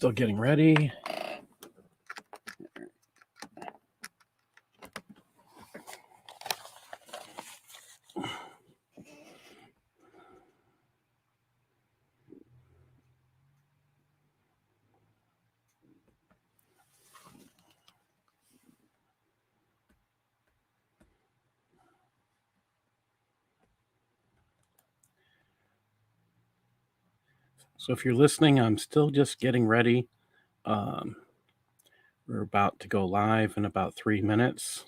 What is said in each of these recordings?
Still getting ready. So if you're listening, I'm still just getting ready. We're about to go live in about 3 minutes.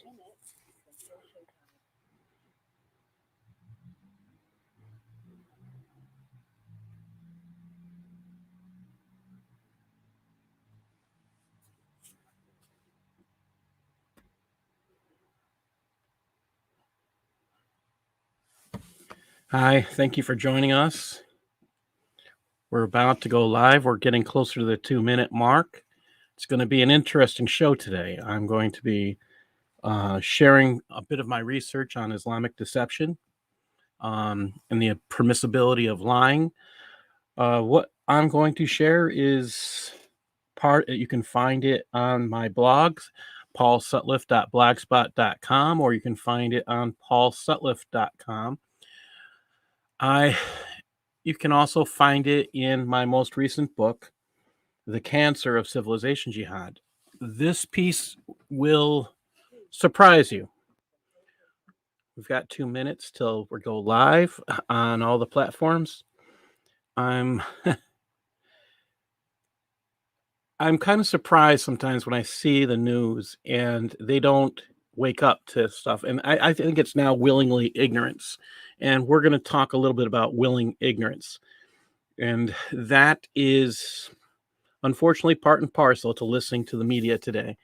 Hi, thank you for joining us. We're about to go live. We're getting closer to the 2-minute mark. It's going to be an interesting show today. I'm going to be sharing a bit of my research on Islamic deception and the permissibility of lying. What I'm going to share is you can find it on my blogs, paulsutliff.blogspot.com, or you can find it on paulsutliff.com. You can also find it in my most recent book, The Cancer of Civilization Jihad. This piece will surprise you. We've got 2 minutes till we go live on all the platforms. I'm kind of surprised sometimes when I see the news and they don't wake up to stuff. And I think it's now willingly ignorance. And we're going to talk a little bit about willing ignorance. And that is unfortunately part and parcel to listening to the media today.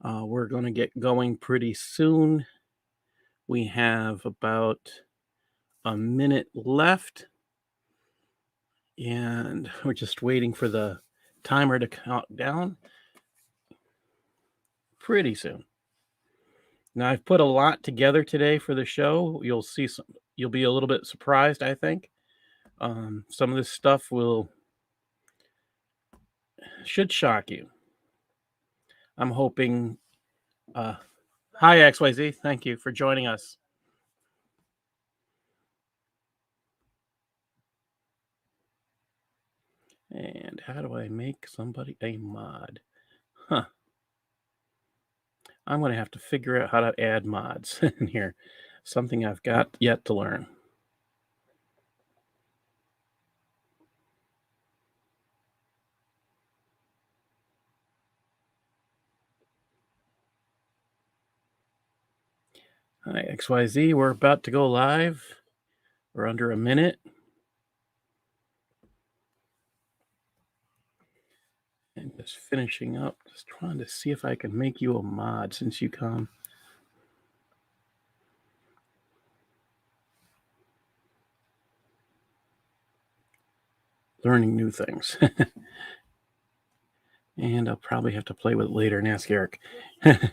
We're going to get going pretty soon. We have about a minute left. And we're just waiting for the timer to count down pretty soon. Now, I've put a lot together today for the show. You'll see you'll be a little bit surprised, I think. Some of this stuff should shock you. I'm hoping. Hi, XYZ. Thank you for joining us. And how do I make somebody a mod? Huh. I'm going to have to figure out how to add mods in here. Something I've got yet to learn. Hi, XYZ. We're about to go live. We're under a minute. And just finishing up, just trying to see if I can make you a mod since you come. Learning new things. And I'll probably have to play with it later and ask Eric. Here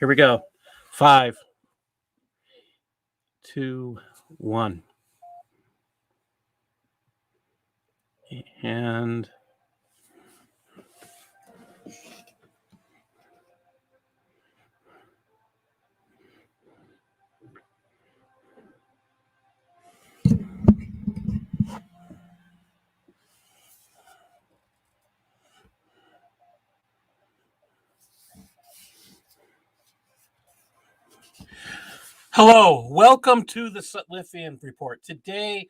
we go. 5, 2, 1. And hello, welcome to the Sutliffian report. Today,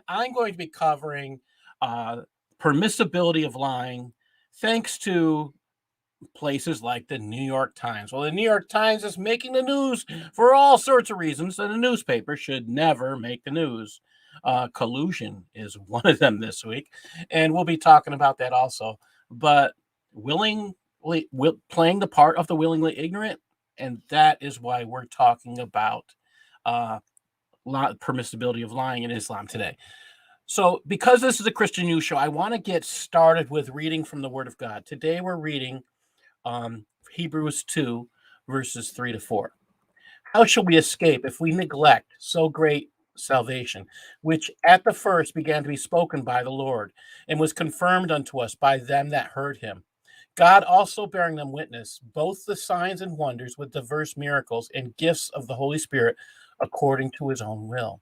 I'm going to be covering permissibility of lying, thanks to places like the New York Times. Well, the New York Times is making the news for all sorts of reasons, and a newspaper should never make the news. Collusion is one of them this week, and we'll be talking about that also. But playing the part of the willingly ignorant, and that is why we're talking about permissibility of lying in Islam today. So because this is a Christian news show, I want to get started with reading from the Word of God. Today we're reading Hebrews 2, verses 3 to 4. How shall we escape if we neglect so great salvation, which at the first began to be spoken by the Lord, and was confirmed unto us by them that heard him. God also bearing them witness, both the signs and wonders with diverse miracles and gifts of the Holy Spirit according to his own will.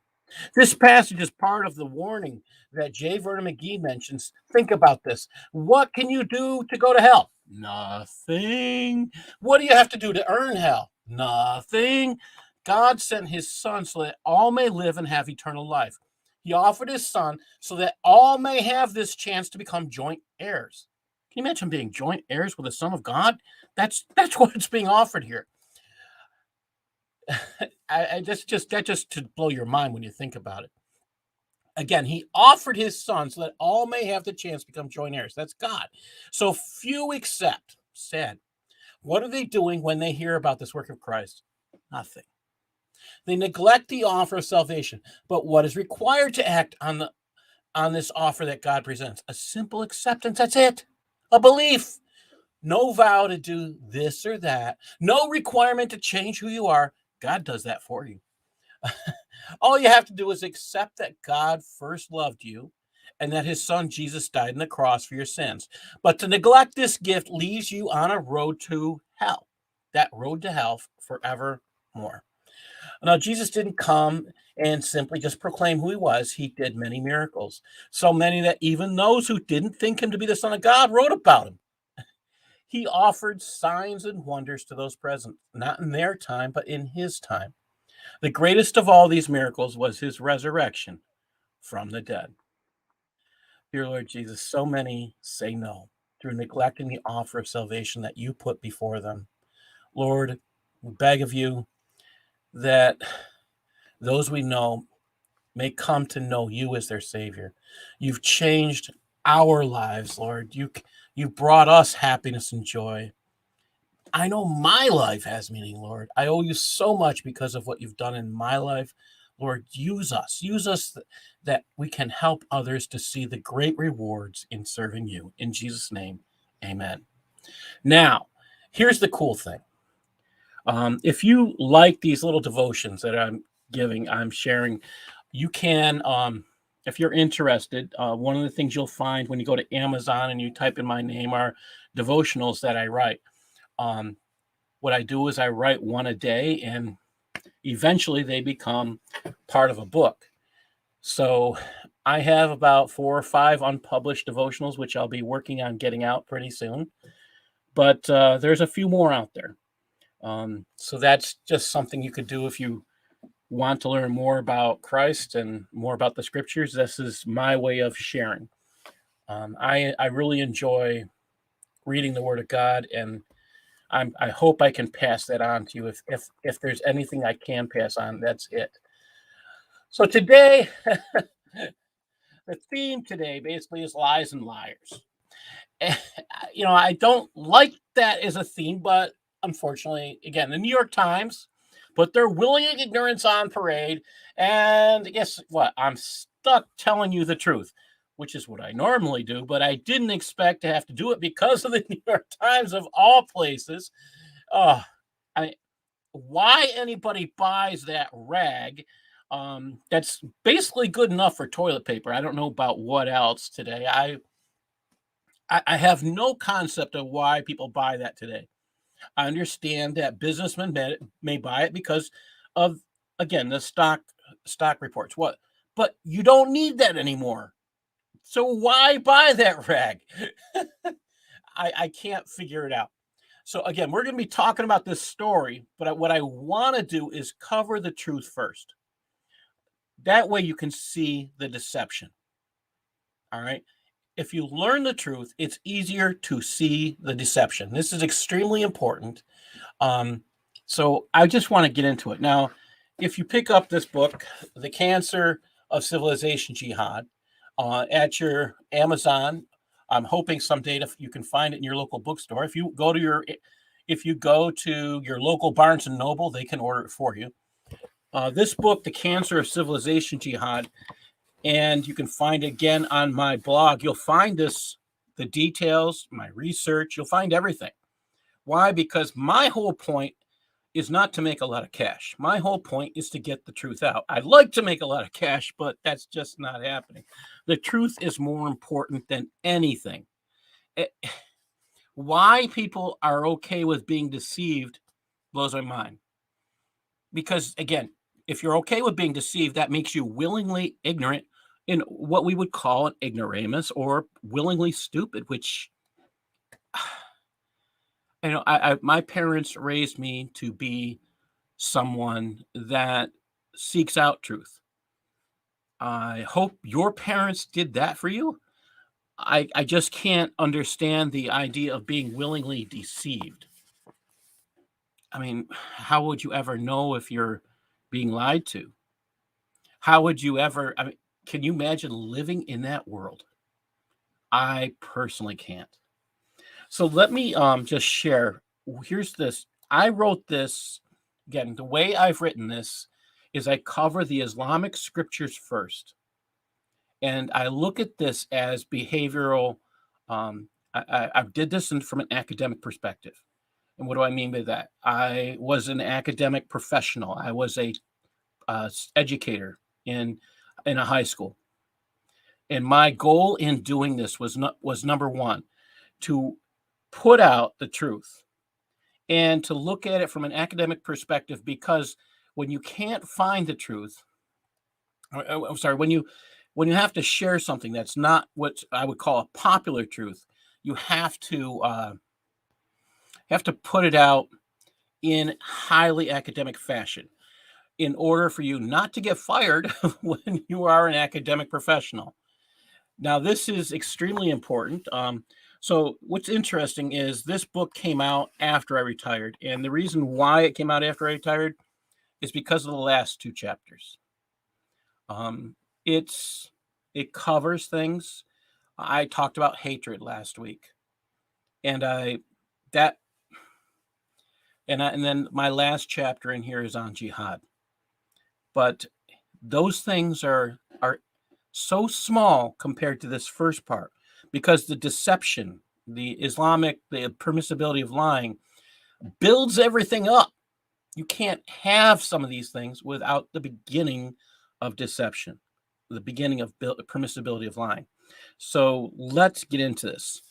This passage is part of the warning that J. Vernon McGee mentions. Think about this. What can you do to go to hell? Nothing. What do you have to do to earn hell? Nothing. God sent his son so that all may live and have eternal life. He offered his son so that all may have this chance to become joint heirs. Can you imagine being joint heirs with the Son of God? That's what's being offered here. That just to blow your mind when you think about it. Again, he offered his son so that all may have the chance to become joint heirs. That's God. So few accept. Sad. What are they doing when they hear about this work of Christ? Nothing. They neglect the offer of salvation. But what is required to act on this offer that God presents? A simple acceptance. That's it. A belief. No vow to do this or that. No requirement to change who you are. God does that for you. All you have to do is accept that God first loved you and that his son Jesus died on the cross for your sins. But to neglect this gift leaves you on a road to hell. That road to hell forevermore. Now, Jesus didn't come and simply just proclaim who he was. He did many miracles. So many that even those who didn't think him to be the Son of God wrote about him. He offered signs and wonders to those present, not in their time, but in his time. The greatest of all these miracles was his resurrection from the dead. Dear Lord Jesus, so many say no through neglecting the offer of salvation that you put before them. Lord, we beg of you that those we know may come to know you as their Savior. You've changed our lives, Lord. You brought us happiness and joy. I know my life has meaning, Lord. I owe you so much because of what you've done in my life. Lord, use us. Use us that we can help others to see the great rewards in serving you. In Jesus' name, amen. Now, here's the cool thing. If you like these little devotions that I'm sharing, you can, if you're interested, one of the things you'll find when you go to Amazon and you type in my name are devotionals that I write. What I do is I write one a day, and eventually they become part of a book. So I have about 4 or 5 unpublished devotionals, which I'll be working on getting out pretty soon. But there's a few more out there. So that's just something you could do if you want to learn more about Christ and more about the scriptures. This is my way of sharing. I really enjoy reading the Word of God, and I hope I can pass that on to you. If there's anything I can pass on, that's it. So today, the theme today basically is lies and liars. And, I don't like that as a theme, but unfortunately, again, the New York Times put their willing ignorance on parade. And guess what? I'm stuck telling you the truth, which is what I normally do, but I didn't expect to have to do it because of the New York Times of all places. Why anybody buys that rag? That's basically good enough for toilet paper. I don't know about what else today. I have no concept of why people buy that today. I understand that businessmen may buy it because of, again, the stock reports. But you don't need that anymore. So why buy that rag? I can't figure it out. So again, we're going to be talking about this story, but what I want to do is cover the truth first. That way you can see the deception. All right. If you learn the truth, it's easier to see the deception. This is extremely important. So I just want to get into it. Now, if you pick up this book, The Cancer of Civilization Jihad, at your Amazon, I'm hoping someday you can find it in your local bookstore. If you go to your local Barnes and Noble, they can order it for you. This book, The Cancer of Civilization Jihad, and you can find it again on my blog. You'll find the details, my research. You'll find everything. Why? Because my whole point is not to make a lot of cash. My whole point is to get the truth out. I'd like to make a lot of cash, but that's just not happening. The truth is more important than anything. Eh, Why people are okay with being deceived blows my mind. Because again, if you're okay with being deceived, that makes you willingly ignorant in what we would call an ignoramus, or willingly stupid, which my parents raised me to be someone that seeks out truth. I hope your parents did that for you. I just can't understand the idea of being willingly deceived. I mean, how would you ever know if you're being lied to? How would you ever? I mean, can you imagine living in that world? I personally can't. So let me just share. Here's this. I wrote this again. The way I've written this is I cover the Islamic scriptures first, and I look at this as behavioral. I did this from an academic perspective. And what do I mean by that? I was an academic professional. I was a educator in a high school, and my goal in doing this was number one, to put out the truth and to look at it from an academic perspective. Because when you can't find the truth, I'm sorry, when you have to share something that's not what I would call a popular truth, you have to put it out in highly academic fashion in order for you not to get fired when you are an academic professional. Now, this is extremely important. So what's interesting is this book came out after I retired, and the reason why it came out after I retired is because of the last two chapters. Um, it covers things. I talked about hatred last week, and that and then my last chapter in here is on jihad. But those things are so small compared to this first part, because the deception, the permissibility of lying builds everything up. You can't have some of these things without the beginning of deception, the beginning of permissibility of lying. So let's get into this.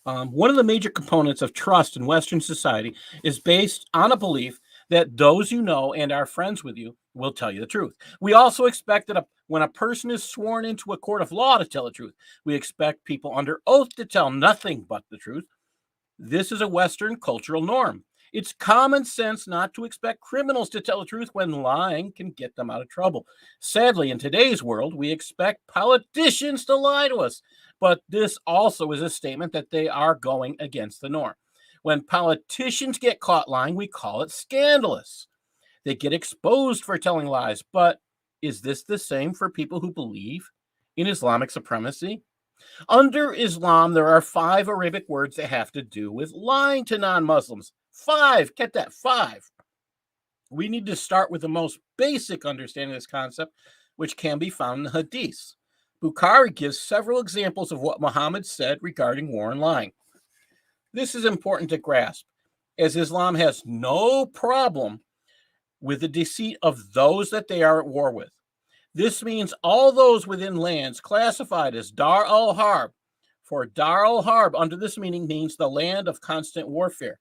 One of the major components of trust in Western society is based on a belief that those you know and are friends with you will tell you the truth. We also expect that when a person is sworn into a court of law to tell the truth, we expect people under oath to tell nothing but the truth. This is a Western cultural norm. It's common sense not to expect criminals to tell the truth when lying can get them out of trouble. Sadly, in today's world, we expect politicians to lie to us. But this also is a statement that they are going against the norm. When politicians get caught lying, we call it scandalous. They get exposed for telling lies. But is this the same for people who believe in Islamic supremacy? Under Islam, there are 5 Arabic words that have to do with lying to non-Muslims. 5, get that, 5. We need to start with the most basic understanding of this concept, which can be found in the Hadith. Bukhari gives several examples of what Muhammad said regarding war and lying. This is important to grasp, as Islam has no problem with the deceit of those that they are at war with. This means all those within lands classified as Dar al-Harb. For Dar al-Harb, under this meaning, means the land of constant warfare.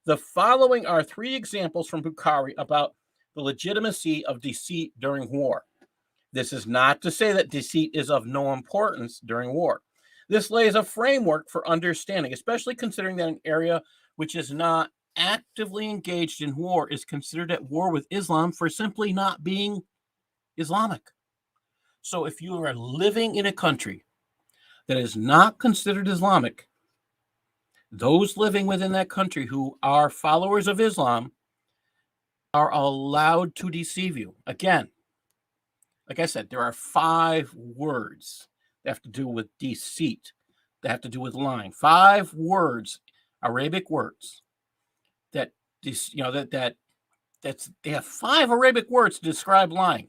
The following are 3 examples from Bukhari about the legitimacy of deceit during war. This is not to say that deceit is of no importance during war. This lays a framework for understanding, especially considering that an area which is not actively engaged in war is considered at war with Islam for simply not being Islamic. So if you are living in a country that is not considered Islamic, those living within that country who are followers of Islam are allowed to deceive you. Again, like I said, there are 5 words that have to do with deceit, that have to do with lying. 5 words, Arabic words, that they have 5 Arabic words to describe lying.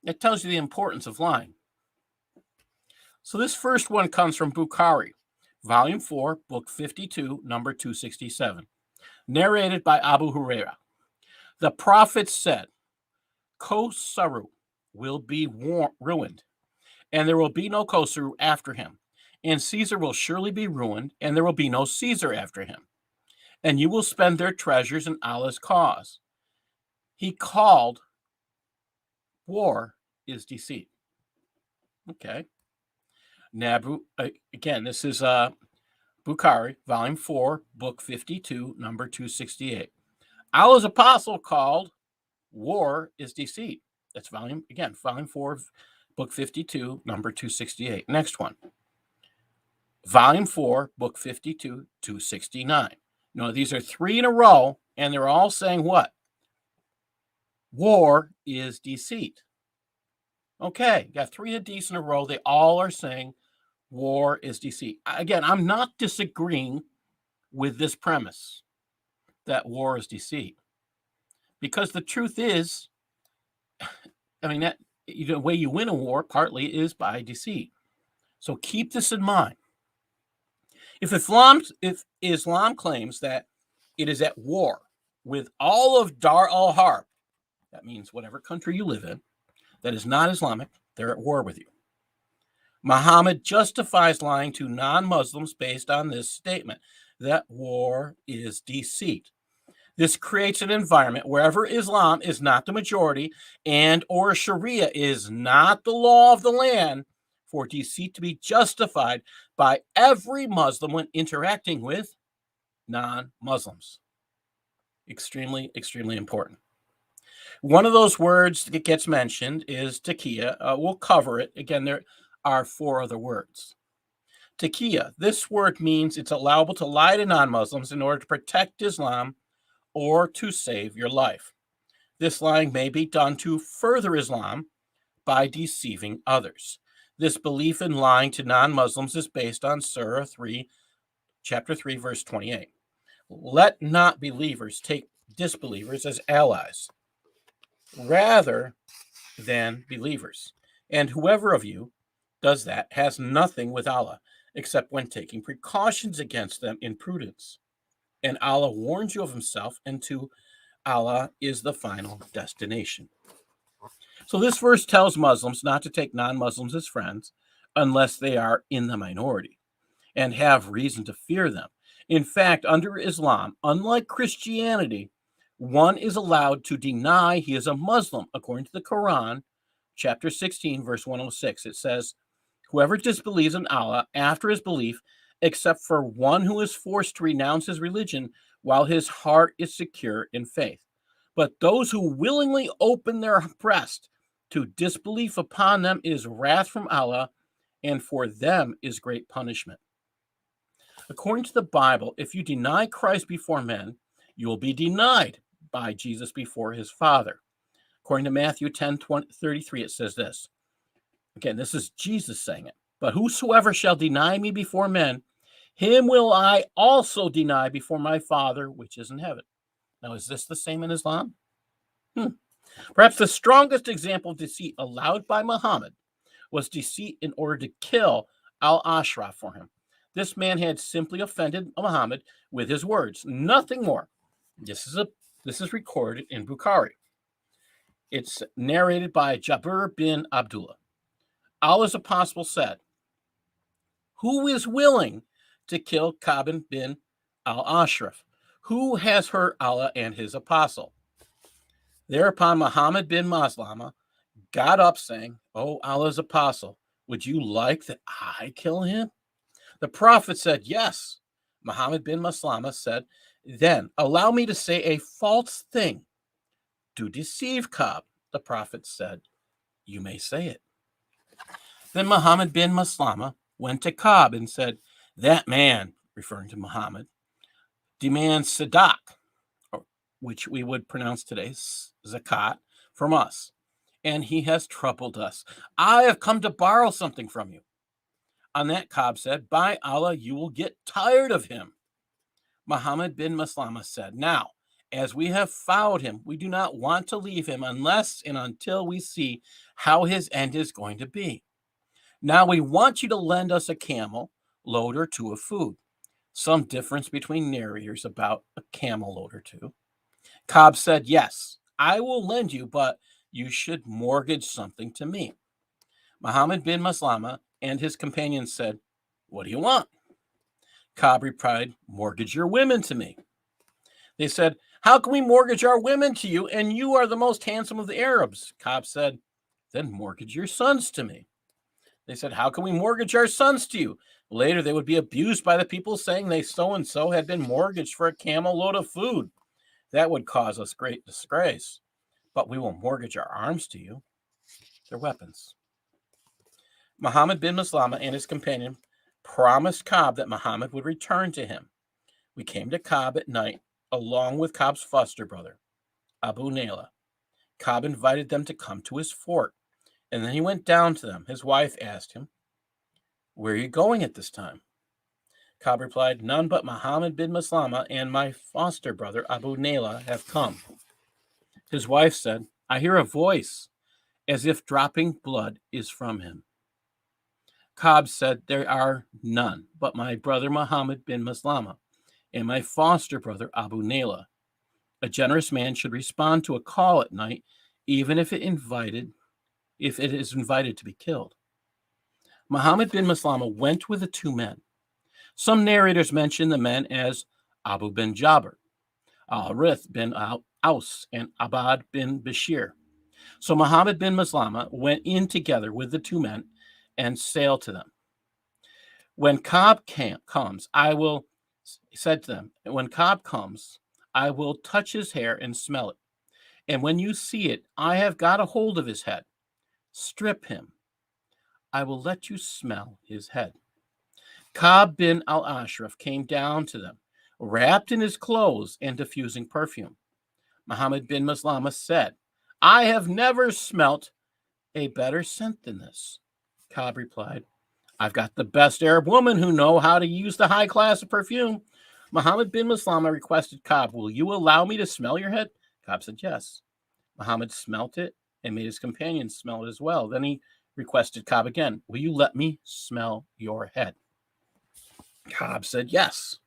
It tells you the importance of lying. So this first one comes from Bukhari, Volume 4, Book 52, number 267. narrated by Abu Huraira. The prophet said, Kosaru will be ruined, and there will be no Kosaru after him. And Caesar will surely be ruined, and there will be no Caesar after him. And you will spend their treasures in Allah's cause. He called war is deceit. Okay. Nabu, again, this is Bukhari, volume 4, book 52, number 268. Allah's apostle called war is deceit. That's volume 4, book 52, number 268. Next one. Volume 4, book 52, 269. No, these are 3 in a row, and they're all saying what? War is deceit. Okay, got 3 hadiths in a row. They all are saying war is deceit. Again, I'm not disagreeing with this premise that war is deceit, because the truth is, that the way you win a war partly is by deceit. So keep this in mind. If Islam claims that it is at war with all of Dar al-Harb, that means whatever country you live in, that is not Islamic, they're at war with you. Muhammad justifies lying to non-Muslims based on this statement, that war is deceit. This creates an environment wherever Islam is not the majority and or Sharia is not the law of the land for deceit to be justified by every Muslim when interacting with non-Muslims. Extremely, extremely important. One of those words that gets mentioned is taqiyya. We'll cover it. Again, there are 4 other words. Taqiyya, this word means it's allowable to lie to non-Muslims in order to protect Islam or to save your life. This lying may be done to further Islam by deceiving others. This belief in lying to non-Muslims is based on Surah 3, chapter 3, verse 28. Let not believers take disbelievers as allies, rather than believers. And whoever of you does that has nothing with Allah, except when taking precautions against them in prudence. And Allah warns you of himself, and to Allah is the final destination. So this verse tells Muslims not to take non-Muslims as friends unless they are in the minority and have reason to fear them. In fact, under Islam, unlike Christianity, one is allowed to deny he is a Muslim. According to the Quran, chapter 16, verse 106, it says, whoever disbelieves in Allah after his belief, except for one who is forced to renounce his religion while his heart is secure in faith. But those who willingly open their breast to disbelief, upon them is wrath from Allah, and for them is great punishment. According to the Bible, if you deny Christ before men, you will be denied by Jesus before his Father. According to Matthew 10:33, it says this. Again, this is Jesus saying it. But whosoever shall deny me before men, him will I also deny before my Father which is in heaven. Now, is this the same in Islam? Perhaps the strongest example of deceit allowed by Muhammad was deceit in order to kill al-Ashraf for him. This man had simply offended Muhammad with his words, nothing more. This is recorded in Bukhari. It's narrated by Jabir bin Abdullah. Allah's apostle said, who is willing to kill Ka'b bin al-Ashraf? Who has hurt Allah and his apostle? Thereupon Muhammad bin Maslama got up saying, O Allah's apostle, would you like that I kill him? The prophet said, yes. Muhammad bin Maslama said, then allow me to say a false thing to deceive Ka'b. The prophet said, you may say it. Then Muhammad bin Maslama went to Ka'b and said, that man, referring to Muhammad, demands sadaq, which we would pronounce today zakat, from us, and he has troubled us. I have come to borrow something from you. On that, Ka'b said, by Allah, you will get tired of him. Muhammad bin Maslama said, now, as we have found him, we do not want to leave him unless and until we see how his end is going to be. Now we want you to lend us a camel, load or two of food. Some difference between narrators about a camel load or two. Cobb said, yes, I will lend you, but you should mortgage something to me. Muhammad bin Maslama and his companions said, what do you want? Cobb replied, mortgage your women to me. They said, how can we mortgage our women to you, and you are the most handsome of the Arabs? Cobb said, then mortgage your sons to me. They said, how can we mortgage our sons to you? Later, they would be abused by the people saying they so-and-so had been mortgaged for a camel load of food. That would cause us great disgrace. But we will mortgage our arms to you. Their weapons. Muhammad bin Maslama and his companion promised Cobb that Muhammad would return to him. We came to Cobb at night, along with Cobb's foster brother, Abu Nayla. Cobb invited them to come to his fort, and then he went down to them. His wife asked him, where are you going at this time? Cobb replied, none but Muhammad bin Maslama and my foster brother, Abu Nayla, have come. His wife said, I hear a voice, as if dropping blood is from him. Cobb said, there are none but my brother Muhammad bin Maslama and my foster brother Abu Nayla. A generous man should respond to a call at night, even if it is invited to be killed. Muhammad bin Maslama went with the two men. Some narrators mention the men as Abu bin Jabir, Al-Harith bin Aus, and Abad bin Bashir. So Muhammad bin Maslama went in together with the two men and sailed to them. When Cobb comes, said to them, when Cobb comes, I will touch his hair and smell it. And when you see it, I have got a hold of his head. Strip him. I will let you smell his head. Cobb bin al-Ashraf came down to them, wrapped in his clothes and diffusing perfume. Muhammad bin Maslama said, I have never smelt a better scent than this. Cobb replied, I've got the best Arab woman who know how to use the high class of perfume. Muhammad bin Maslama requested Cobb, will you allow me to smell your head? Cobb said, yes. Muhammad smelt it and made his companions smell it as well. Then he requested Cobb again, will you let me smell your head? Cobb said, yes.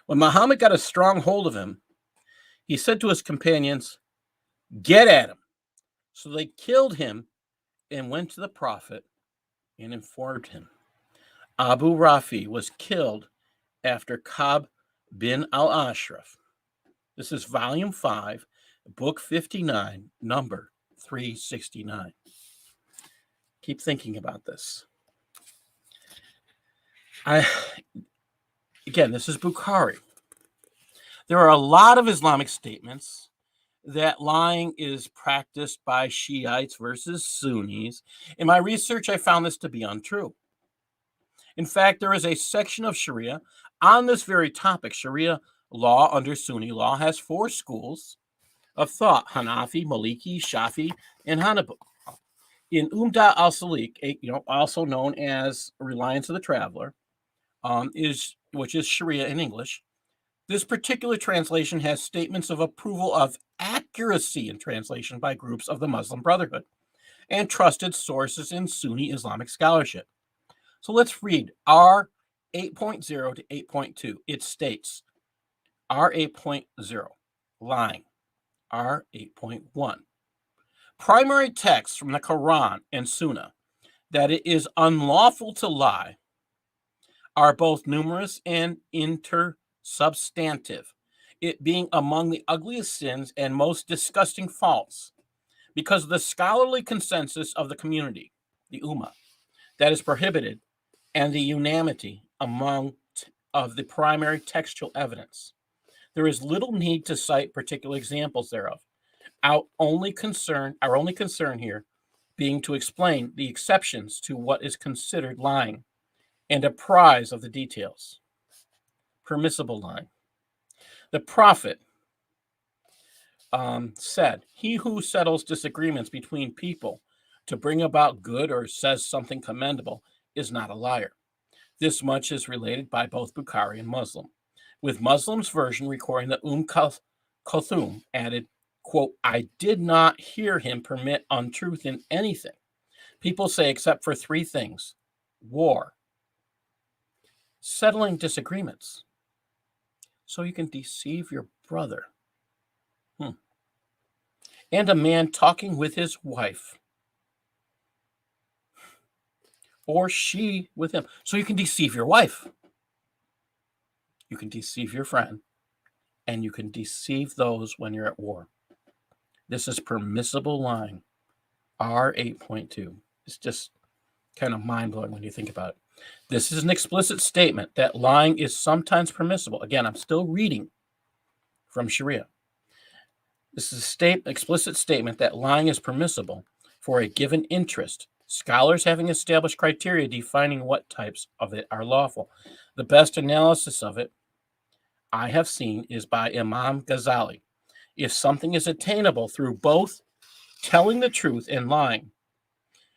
When Muhammad got a strong hold of him, he said to his companions, get at him. So they killed him and went to the Prophet and informed him. Abu Rafi was killed after Cobb bin al-Ashraf. This is volume 5, book 59, number 369. Keep thinking about this. Again, this is Bukhari. There are a lot of Islamic statements that lying is practiced by Shiites versus Sunnis. In my research, I found this to be untrue. In fact, there is a section of Sharia on this very topic. Sharia law under Sunni law has 4 schools of thought: Hanafi, Maliki, Shafi, and Hanbali. In Umda al-Salik, also known as Reliance of the Traveler, which is Sharia in English, this particular translation has statements of approval of accuracy in translation by groups of the Muslim Brotherhood and trusted sources in Sunni Islamic scholarship. So let's read R 8.0 to 8.2. It states, R 8.0, lying. R 8.1, primary texts from the Quran and Sunnah that it is unlawful to lie are both numerous and intersubstantive, it being among the ugliest sins and most disgusting faults, because of the scholarly consensus of the community, the Ummah, that is prohibited, and the unanimity among of the primary textual evidence. There is little need to cite particular examples thereof. Our only concern here being to explain the exceptions to what is considered lying and apprise of the details. Permissible lying. The Prophet said, he who settles disagreements between people to bring about good or says something commendable is not a liar. This much is related by both Bukhari and Muslim, with Muslim's version recording that Kulthum added, quote, I did not hear him permit untruth in anything. People say except for 3 things: war, Settling disagreements so you can deceive your brother. And a man talking with his wife, or she with him. So you can deceive your wife. You can deceive your friend. And you can deceive those when you're at war. This is permissible lying. R8.2. It's just kind of mind-blowing when you think about it. This is an explicit statement that lying is sometimes permissible. Again, I'm still reading from Sharia. This is an explicit statement that lying is permissible for a given interest, scholars having established criteria defining what types of it are lawful. The best analysis of it I have seen is by Imam Ghazali. If something is attainable through both telling the truth and lying,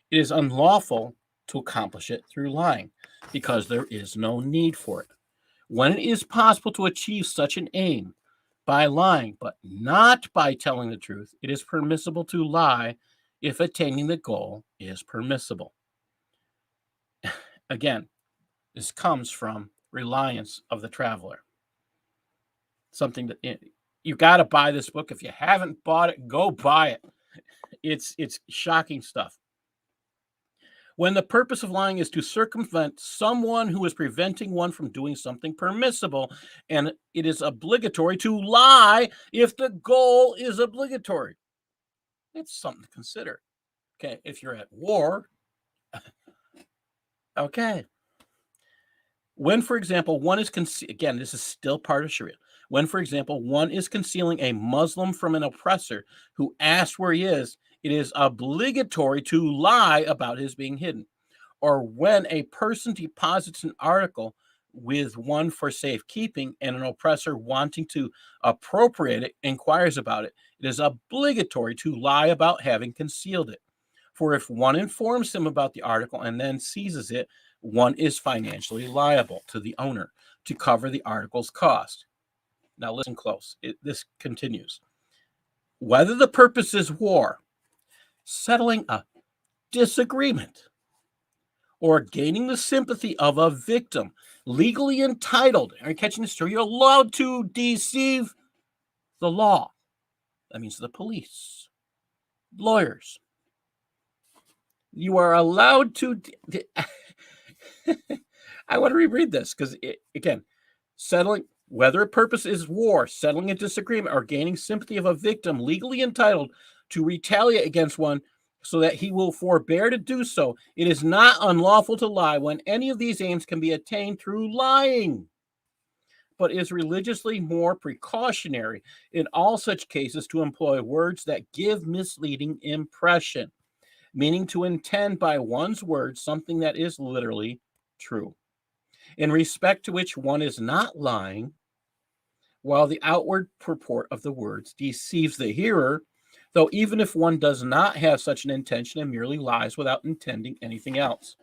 it is unlawful to accomplish it through lying because there is no need for it. When it is possible to achieve such an aim by lying, but not by telling the truth, it is permissible to lie if attaining the goal is permissible. Again, this comes from Reliance of the Traveler. Something that you got to buy this book. If you haven't bought it, go buy it. It's shocking stuff. When the purpose of lying is to circumvent someone who is preventing one from doing something permissible, and it is obligatory to lie if the goal is obligatory. It's something to consider. Okay, if you're at war, okay. When, for example, one is again, this is still part of Sharia. When, for example, one is concealing a Muslim from an oppressor who asks where he is, it is obligatory to lie about his being hidden. Or when a person deposits an article with one for safekeeping and an oppressor wanting to appropriate it inquires about it, it is obligatory to lie about having concealed it. For if one informs him about the article and then seizes it, one is financially liable to the owner to cover the article's cost. Now listen close. This continues. Whether the purpose is war, settling a disagreement, or gaining the sympathy of a victim legally entitled, are you catching this? You're allowed to deceive the law. That means the police, lawyers. You are allowed to. I want to reread this because, again, settling, whether a purpose is war, settling a disagreement, or gaining sympathy of a victim legally entitled to retaliate against one so that he will forbear to do so, it is not unlawful to lie when any of these aims can be attained through lying, but is religiously more precautionary in all such cases to employ words that give misleading impression, meaning to intend by one's words something that is literally true, in respect to which one is not lying, while the outward purport of the words deceives the hearer, though even if one does not have such an intention and merely lies without intending anything else.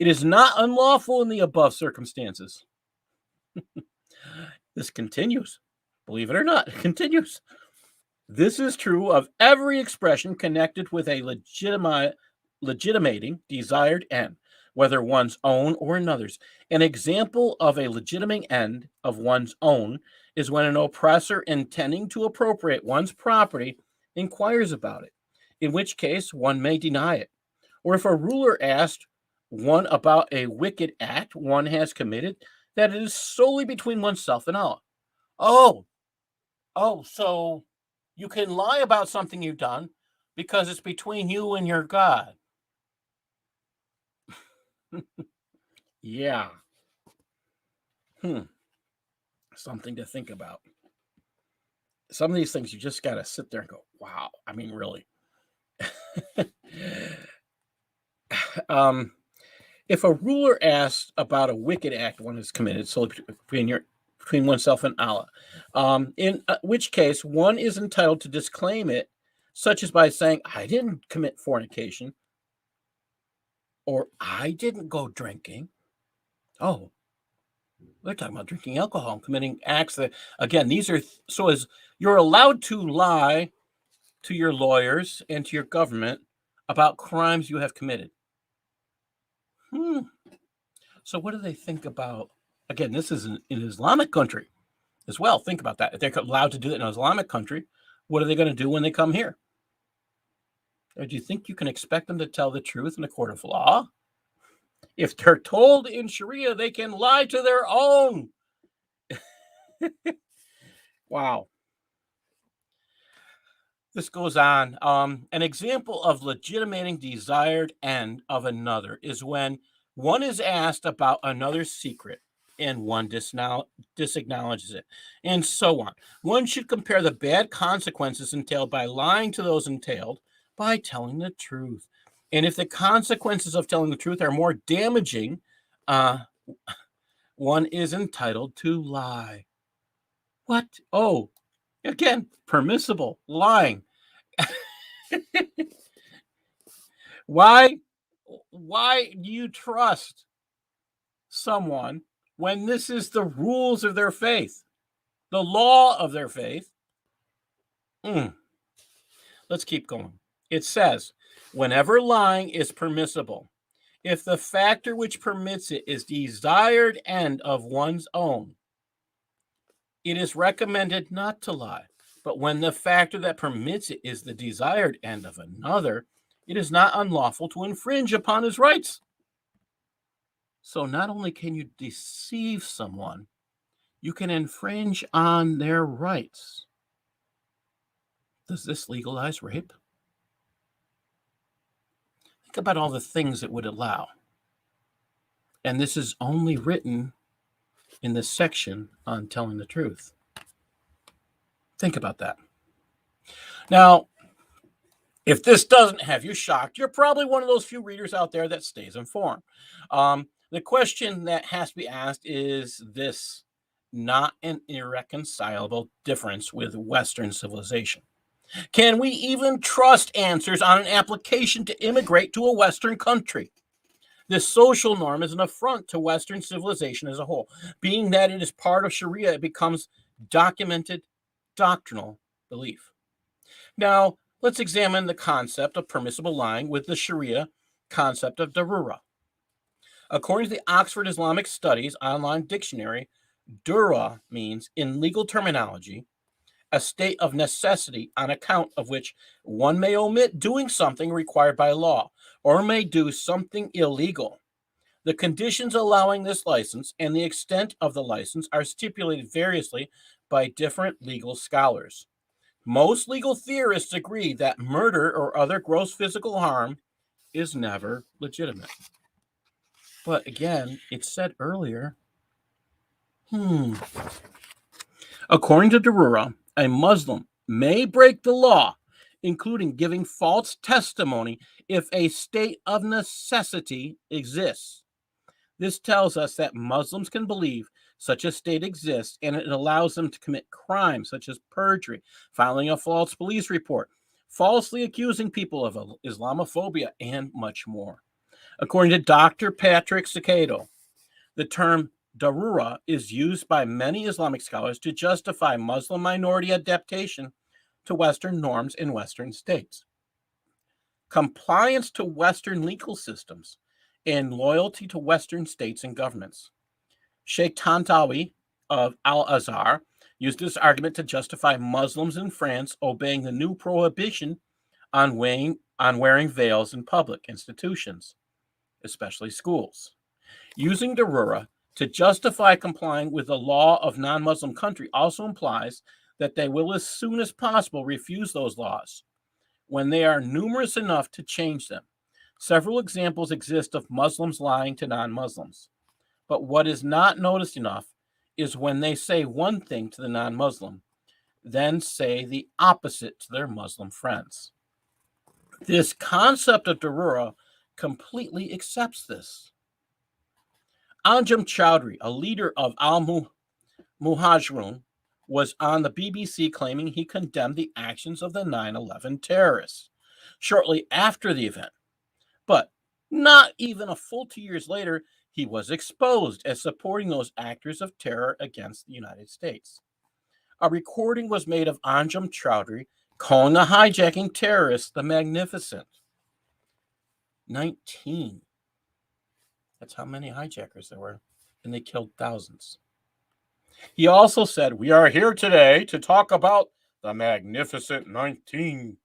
It is not unlawful in the above circumstances. This continues. Believe it or not, it continues. This is true of every expression connected with a legitimating desired end, whether one's own or another's. An example of a legitimate end of one's own is when an oppressor intending to appropriate one's property inquires about it, in which case one may deny it. Or if a ruler asked one about a wicked act one has committed, that it is solely between oneself and Allah. Oh, so you can lie about something you've done because it's between you and your God. Yeah. Something to think about. Some of these things you just got to sit there and go, wow. I mean, really. If a ruler asks about a wicked act one has committed, so between oneself and Allah, in which case one is entitled to disclaim it, such as by saying, I didn't commit fornication, or I didn't go drinking. Oh, we're talking about drinking alcohol and committing acts that, again, these are, so as you're allowed to lie to your lawyers and to your government about crimes you have committed. So what do they think about Again, this is an Islamic country as well. Think about that. If they're allowed to do it in an Islamic country, what are they going to do when they come here? Or do you think you can expect them to tell the truth in a court of law? If they're told in Sharia they can lie to their own. Wow. This goes on. An example of legitimating desired end of another is when one is asked about another's secret and one disacknowledges it, and so on. One should compare the bad consequences entailed by lying to those entailed by telling the truth. And if the consequences of telling the truth are more damaging, uh, one is entitled to lie. What? Oh, again, permissible lying. Why do you trust someone when this is the rules of their faith, the law of their faith? Let's keep going. It says, whenever lying is permissible, if the factor which permits it is desired end of one's own, it is recommended not to lie. But when the factor that permits it is the desired end of another, it is not unlawful to infringe upon his rights. So not only can you deceive someone, you can infringe on their rights. Does this legalize rape? Think about all the things it would allow. And this is only written in this section on telling the truth. Think about that. Now, if this doesn't have you shocked, you're probably one of those few readers out there that stays informed. The question that has to be asked is this not an irreconcilable difference with Western civilization? Can we even trust answers on an application to immigrate to a Western country? This social norm is an affront to Western civilization as a whole. Being that it is part of Sharia, it becomes documented doctrinal belief. Now, let's examine the concept of permissible lying with the Sharia concept of darura. According to the Oxford Islamic Studies online dictionary, dura means, in legal terminology, a state of necessity on account of which one may omit doing something required by law or may do something illegal. The conditions allowing this license and the extent of the license are stipulated variously by different legal scholars. Most legal theorists agree that murder or other gross physical harm is never legitimate. But again, it said earlier, according to Darura, a Muslim may break the law, including giving false testimony if a state of necessity exists. This tells us that Muslims can believe such a state exists, and it allows them to commit crimes such as perjury, filing a false police report, falsely accusing people of Islamophobia, and much more. According to Dr. Patrick Cicado, the term darura is used by many Islamic scholars to justify Muslim minority adaptation to Western norms in Western states, compliance to Western legal systems, and loyalty to Western states and governments. Sheikh Tantawi of Al-Azhar used this argument to justify Muslims in France obeying the new prohibition on wearing veils in public institutions, especially schools. Using darura to justify complying with the law of non-Muslim country also implies that they will as soon as possible refuse those laws when they are numerous enough to change them. Several examples exist of Muslims lying to non-Muslims. But what is not noticed enough is when they say one thing to the non-Muslim, then say the opposite to their Muslim friends. This concept of darura completely accepts this. Anjum Chowdhury, a leader of al-Muhajirun, was on the BBC claiming he condemned the actions of the 9/11 terrorists shortly after the event. But not even a full 2 years later, he was exposed as supporting those actors of terror against the United States. A recording was made of Anjum Chowdhury calling the hijacking terrorists the Magnificent. 19. That's how many hijackers there were. and they killed thousands. He also said, "We are here today to talk about the Magnificent 19,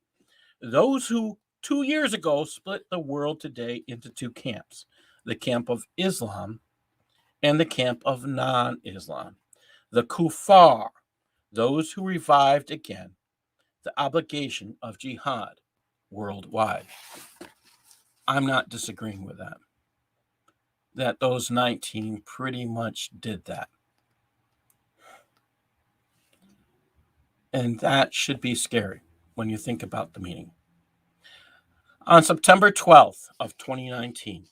those who 2 years ago split the world today into two camps, the camp of Islam and the camp of non-Islam, the kuffar, those who revived again the obligation of jihad worldwide." I'm not disagreeing with that those 19 pretty much did that. And that should be scary when you think about the meaning. On September 12th of 2019,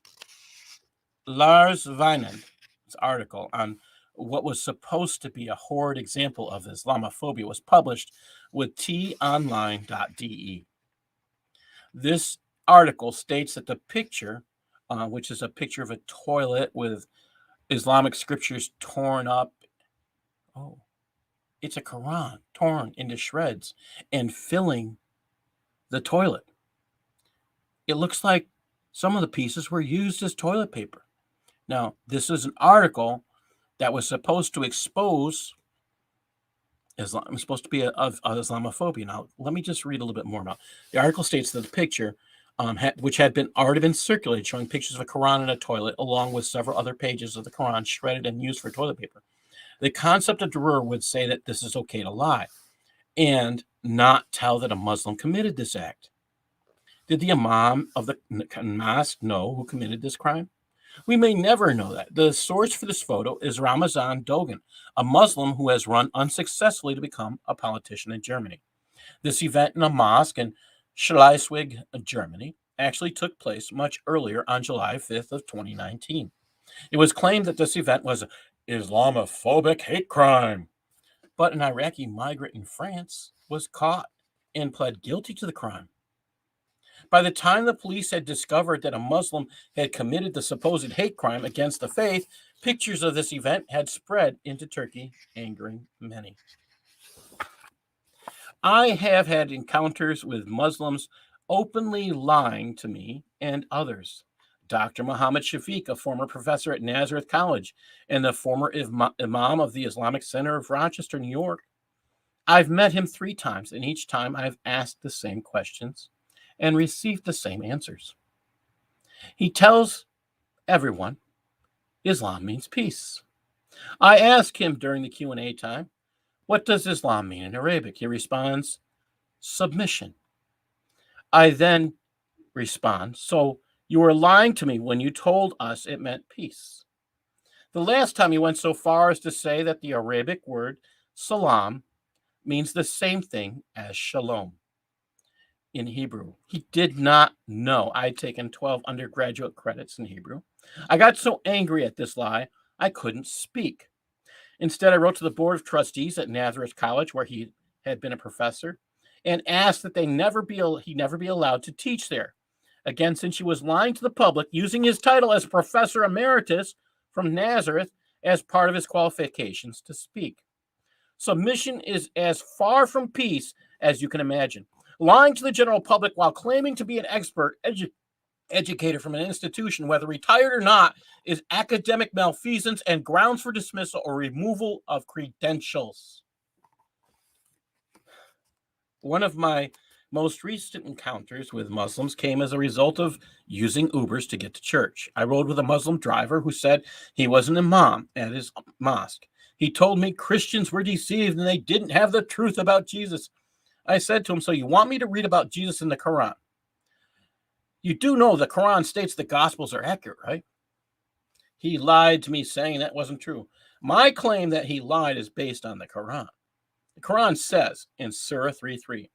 Lars Weinand's article on what was supposed to be a horrid example of Islamophobia was published with tonline.de. This article states that the picture, which is a picture of a toilet with Islamic scriptures torn up, it's a Quran torn into shreds and filling the toilet. It looks like some of the pieces were used as toilet paper. Now, this is an article that was supposed to expose Islam. It's supposed to be of Islamophobia. Now, let me just read a little bit more about it. The article states that the picture, which had already been circulated, showing pictures of a Quran in a toilet, along with several other pages of the Quran shredded and used for toilet paper. The concept of Durur would say that this is okay to lie and not tell that a Muslim committed this act. Did the Imam of the mosque know who committed this crime? We may never know that. The source for this photo is Ramazan Dogan, a Muslim who has run unsuccessfully to become a politician in Germany. This event in a mosque in Schleswig, Germany, actually took place much earlier on July 5th of 2019. It was claimed that this event was an Islamophobic hate crime, but an Iraqi migrant in France was caught and pled guilty to the crime. By the time the police had discovered that a Muslim had committed the supposed hate crime against the faith, pictures of this event had spread into Turkey, angering many. I have had encounters with Muslims openly lying to me and others. Dr. Muhammad Shafiq, a former professor at Nazareth College and the former Imam of the Islamic Center of Rochester, New York. I've met him 3 times, and each time I've asked the same questions and received the same answers. He tells everyone Islam means peace. I ask him during the Q&A time, what does Islam mean in Arabic? He responds, submission. I then respond, so you were lying to me when you told us it meant peace. The last time he went so far as to say that the Arabic word salam means the same thing as shalom in Hebrew. He did not know I'd taken 12 undergraduate credits in Hebrew. I got so angry at this lie, I couldn't speak. Instead, I wrote to the board of trustees at Nazareth College, where he had been a professor, and asked that he never be allowed to teach there. Again, since he was lying to the public, using his title as Professor Emeritus from Nazareth as part of his qualifications to speak. Submission is as far from peace as you can imagine. Lying to the general public while claiming to be an expert educator from an institution, whether retired or not, is academic malfeasance and grounds for dismissal or removal of credentials. One of my most recent encounters with Muslims came as a result of using Ubers to get to church. I rode with a Muslim driver who said he was an imam at his mosque. He told me Christians were deceived and they didn't have the truth about Jesus. I said to him, so you want me to read about Jesus in the Quran? You do know the Quran states the Gospels are accurate, right? He lied to me saying that wasn't true. My claim that he lied is based on the Quran. The Quran says in Surah 3:3,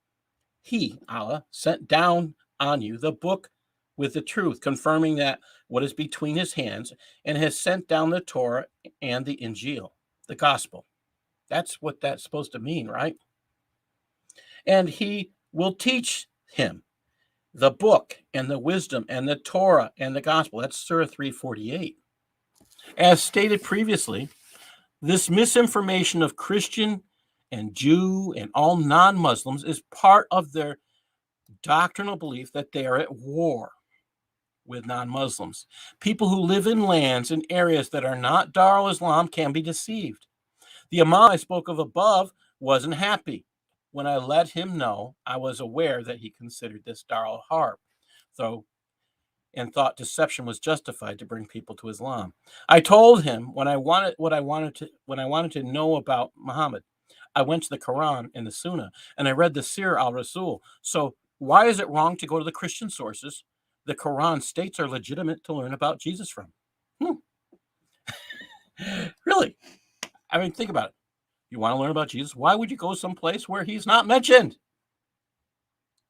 He, Allah, sent down on you the book with the truth, confirming that what is between his hands, and has sent down the Torah and the Injil, the Gospel. That's what that's supposed to mean, right? And he will teach him the book and the wisdom and the Torah and the Gospel. That's Surah 3:48. As stated previously, this misinformation of Christian and Jew and all non-Muslims is part of their doctrinal belief that they are at war with non-Muslims. People who live in lands and areas that are not Darul Islam can be deceived. The Imam I spoke of above wasn't happy when I let him know I was aware that he considered this Darul Harb, though, and thought deception was justified to bring people to Islam. I told him when I wanted to know about Muhammad, I went to the Quran and the Sunnah, and I read the Sirah al-Rasul. So why is it wrong to go to the Christian sources the Quran states are legitimate to learn about Jesus from? Really? I mean, think about it. You want to learn about Jesus? Why would you go someplace where he's not mentioned?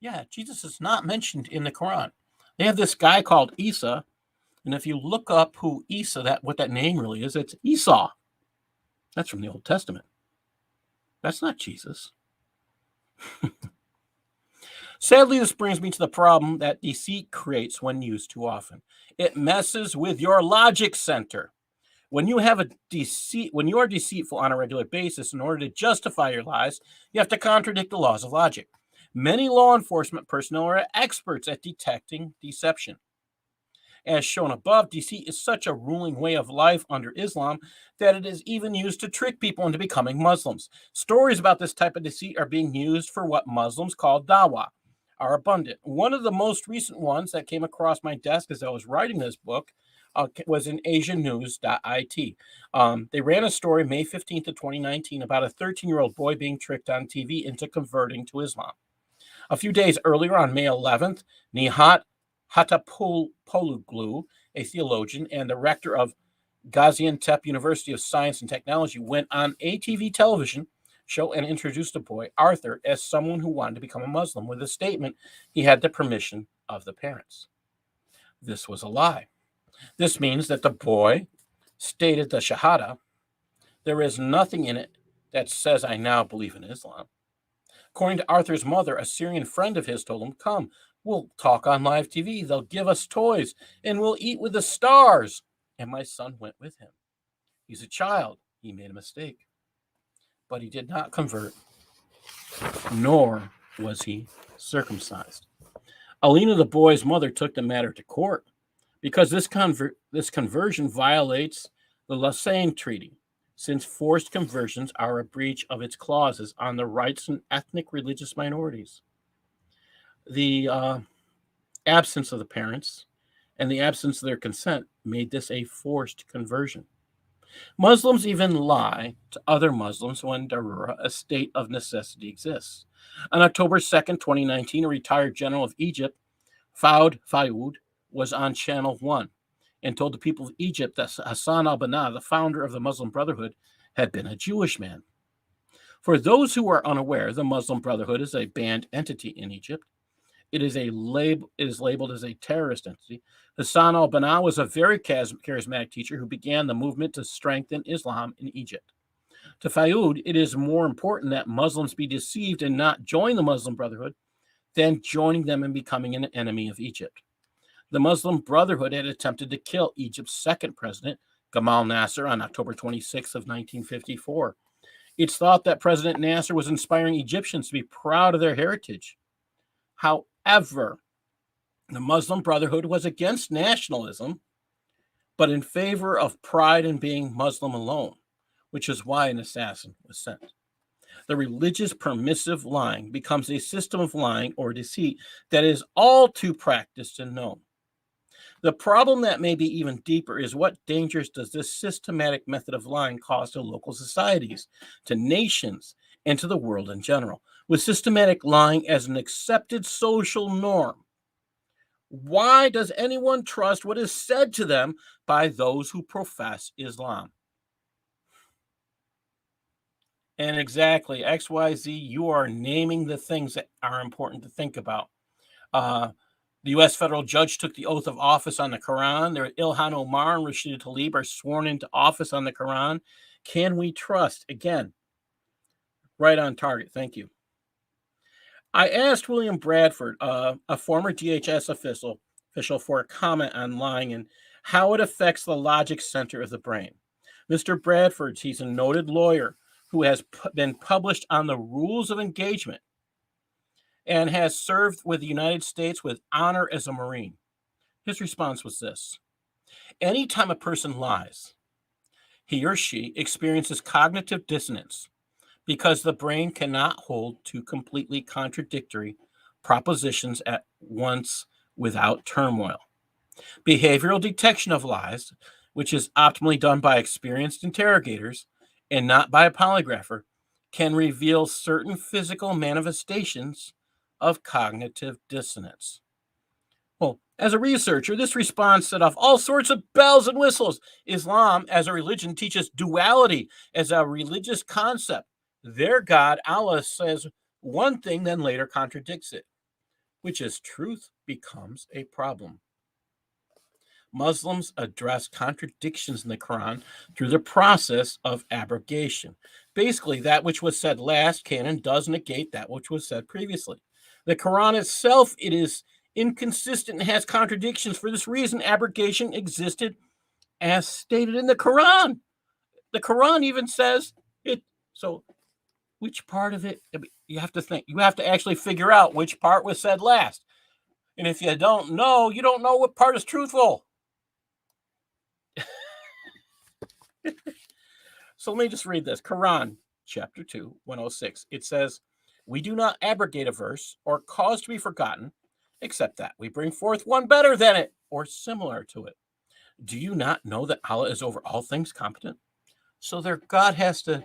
Yeah, Jesus is not mentioned in the Quran. They have this guy called Isa, and if you look up who Isa, what that name really is, it's Esau. That's from the Old Testament. That's not Jesus. Sadly, this brings me to the problem that deceit creates when used too often. It messes with your logic center. When you are deceitful on a regular basis, in order to justify your lies, you have to contradict the laws of logic. Many law enforcement personnel are experts at detecting deception. As shown above, deceit is such a ruling way of life under Islam that it is even used to trick people into becoming Muslims. Stories about this type of deceit are being used for what Muslims call dawah, are abundant. One of the most recent ones that came across my desk as I was writing this book was in asiannews.it. They ran a story May 15th of 2019 about a 13-year-old boy being tricked on TV into converting to Islam. A few days earlier, on May 11th, Nihat Hatapoglu, a theologian and the rector of Gaziantep University of Science and Technology, went on a TV television show and introduced the boy, Arthur, as someone who wanted to become a Muslim with a statement he had the permission of the parents. This was a lie. This means that the boy stated the Shahada. There is nothing in it that says I now believe in Islam. According to Arthur's mother, a Syrian friend of his told him, "Come, we'll talk on live TV. They'll give us toys and we'll eat with the stars." And my son went with him. He's a child. He made a mistake. But he did not convert, nor was he circumcised. Alina, the boy's mother, took the matter to court because this conversion violates the Lausanne Treaty, since forced conversions are a breach of its clauses on the rights of ethnic religious minorities. The absence of the parents and the absence of their consent made this a forced conversion. Muslims even lie to other Muslims when darura, a state of necessity, exists. On October 2nd, 2019, a retired general of Egypt, Fayoud, was on Channel 1 and told the people of Egypt that Hassan al-Banna, the founder of the Muslim Brotherhood, had been a Jewish man. For those who are unaware, the Muslim Brotherhood is a banned entity in Egypt. It is labeled as a terrorist entity. Hassan al-Banna was a very charismatic teacher who began the movement to strengthen Islam in Egypt. To Fayoud, it is more important that Muslims be deceived and not join the Muslim Brotherhood than joining them and becoming an enemy of Egypt. The Muslim Brotherhood had attempted to kill Egypt's second president, Gamal Nasser, on October 26th of 1954. It's thought that President Nasser was inspiring Egyptians to be proud of their heritage. However, the Muslim Brotherhood was against nationalism, but in favor of pride in being Muslim alone, which is why an assassin was sent. The religious permissive lying becomes a system of lying or deceit that is all too practiced and known. The problem that may be even deeper is what dangers does this systematic method of lying cause to local societies, to nations, and to the world in general? With systematic lying as an accepted social norm, why does anyone trust what is said to them by those who profess Islam? And exactly, XYZ, you are naming the things that are important to think about. The U.S. federal judge took the oath of office on the Quran. There, Ilhan Omar and Rashida Tlaib are sworn into office on the Quran. Can we trust? Again, right on target. Thank you. I asked William Bradford, a former DHS official, for a comment on lying and how it affects the logic center of the brain. Mr. Bradford, he's a noted lawyer who has been published on the rules of engagement and has served with the United States with honor as a Marine. His response was this: anytime a person lies, he or she experiences cognitive dissonance because the brain cannot hold two completely contradictory propositions at once without turmoil. Behavioral detection of lies, which is optimally done by experienced interrogators and not by a polygrapher, can reveal certain physical manifestations of cognitive dissonance. Well, as a researcher, this response set off all sorts of bells and whistles. Islam, as a religion, teaches duality as a religious concept. Their God, Allah, says one thing, then later contradicts it, which is truth becomes a problem. Muslims address contradictions in the Quran through the process of abrogation. Basically, that which was said last canon does negate that which was said previously. The Quran itself, it is inconsistent and has contradictions. For this reason, abrogation existed as stated in the Quran. The Quran even says it. So, which part of it, you have to think, you have to actually figure out which part was said last. And if you don't know, you don't know what part is truthful. So let me just read this. Quran, chapter 2, 106. It says, we do not abrogate a verse or cause to be forgotten, except that we bring forth one better than it or similar to it. Do you not know that Allah is over all things competent? So their God has to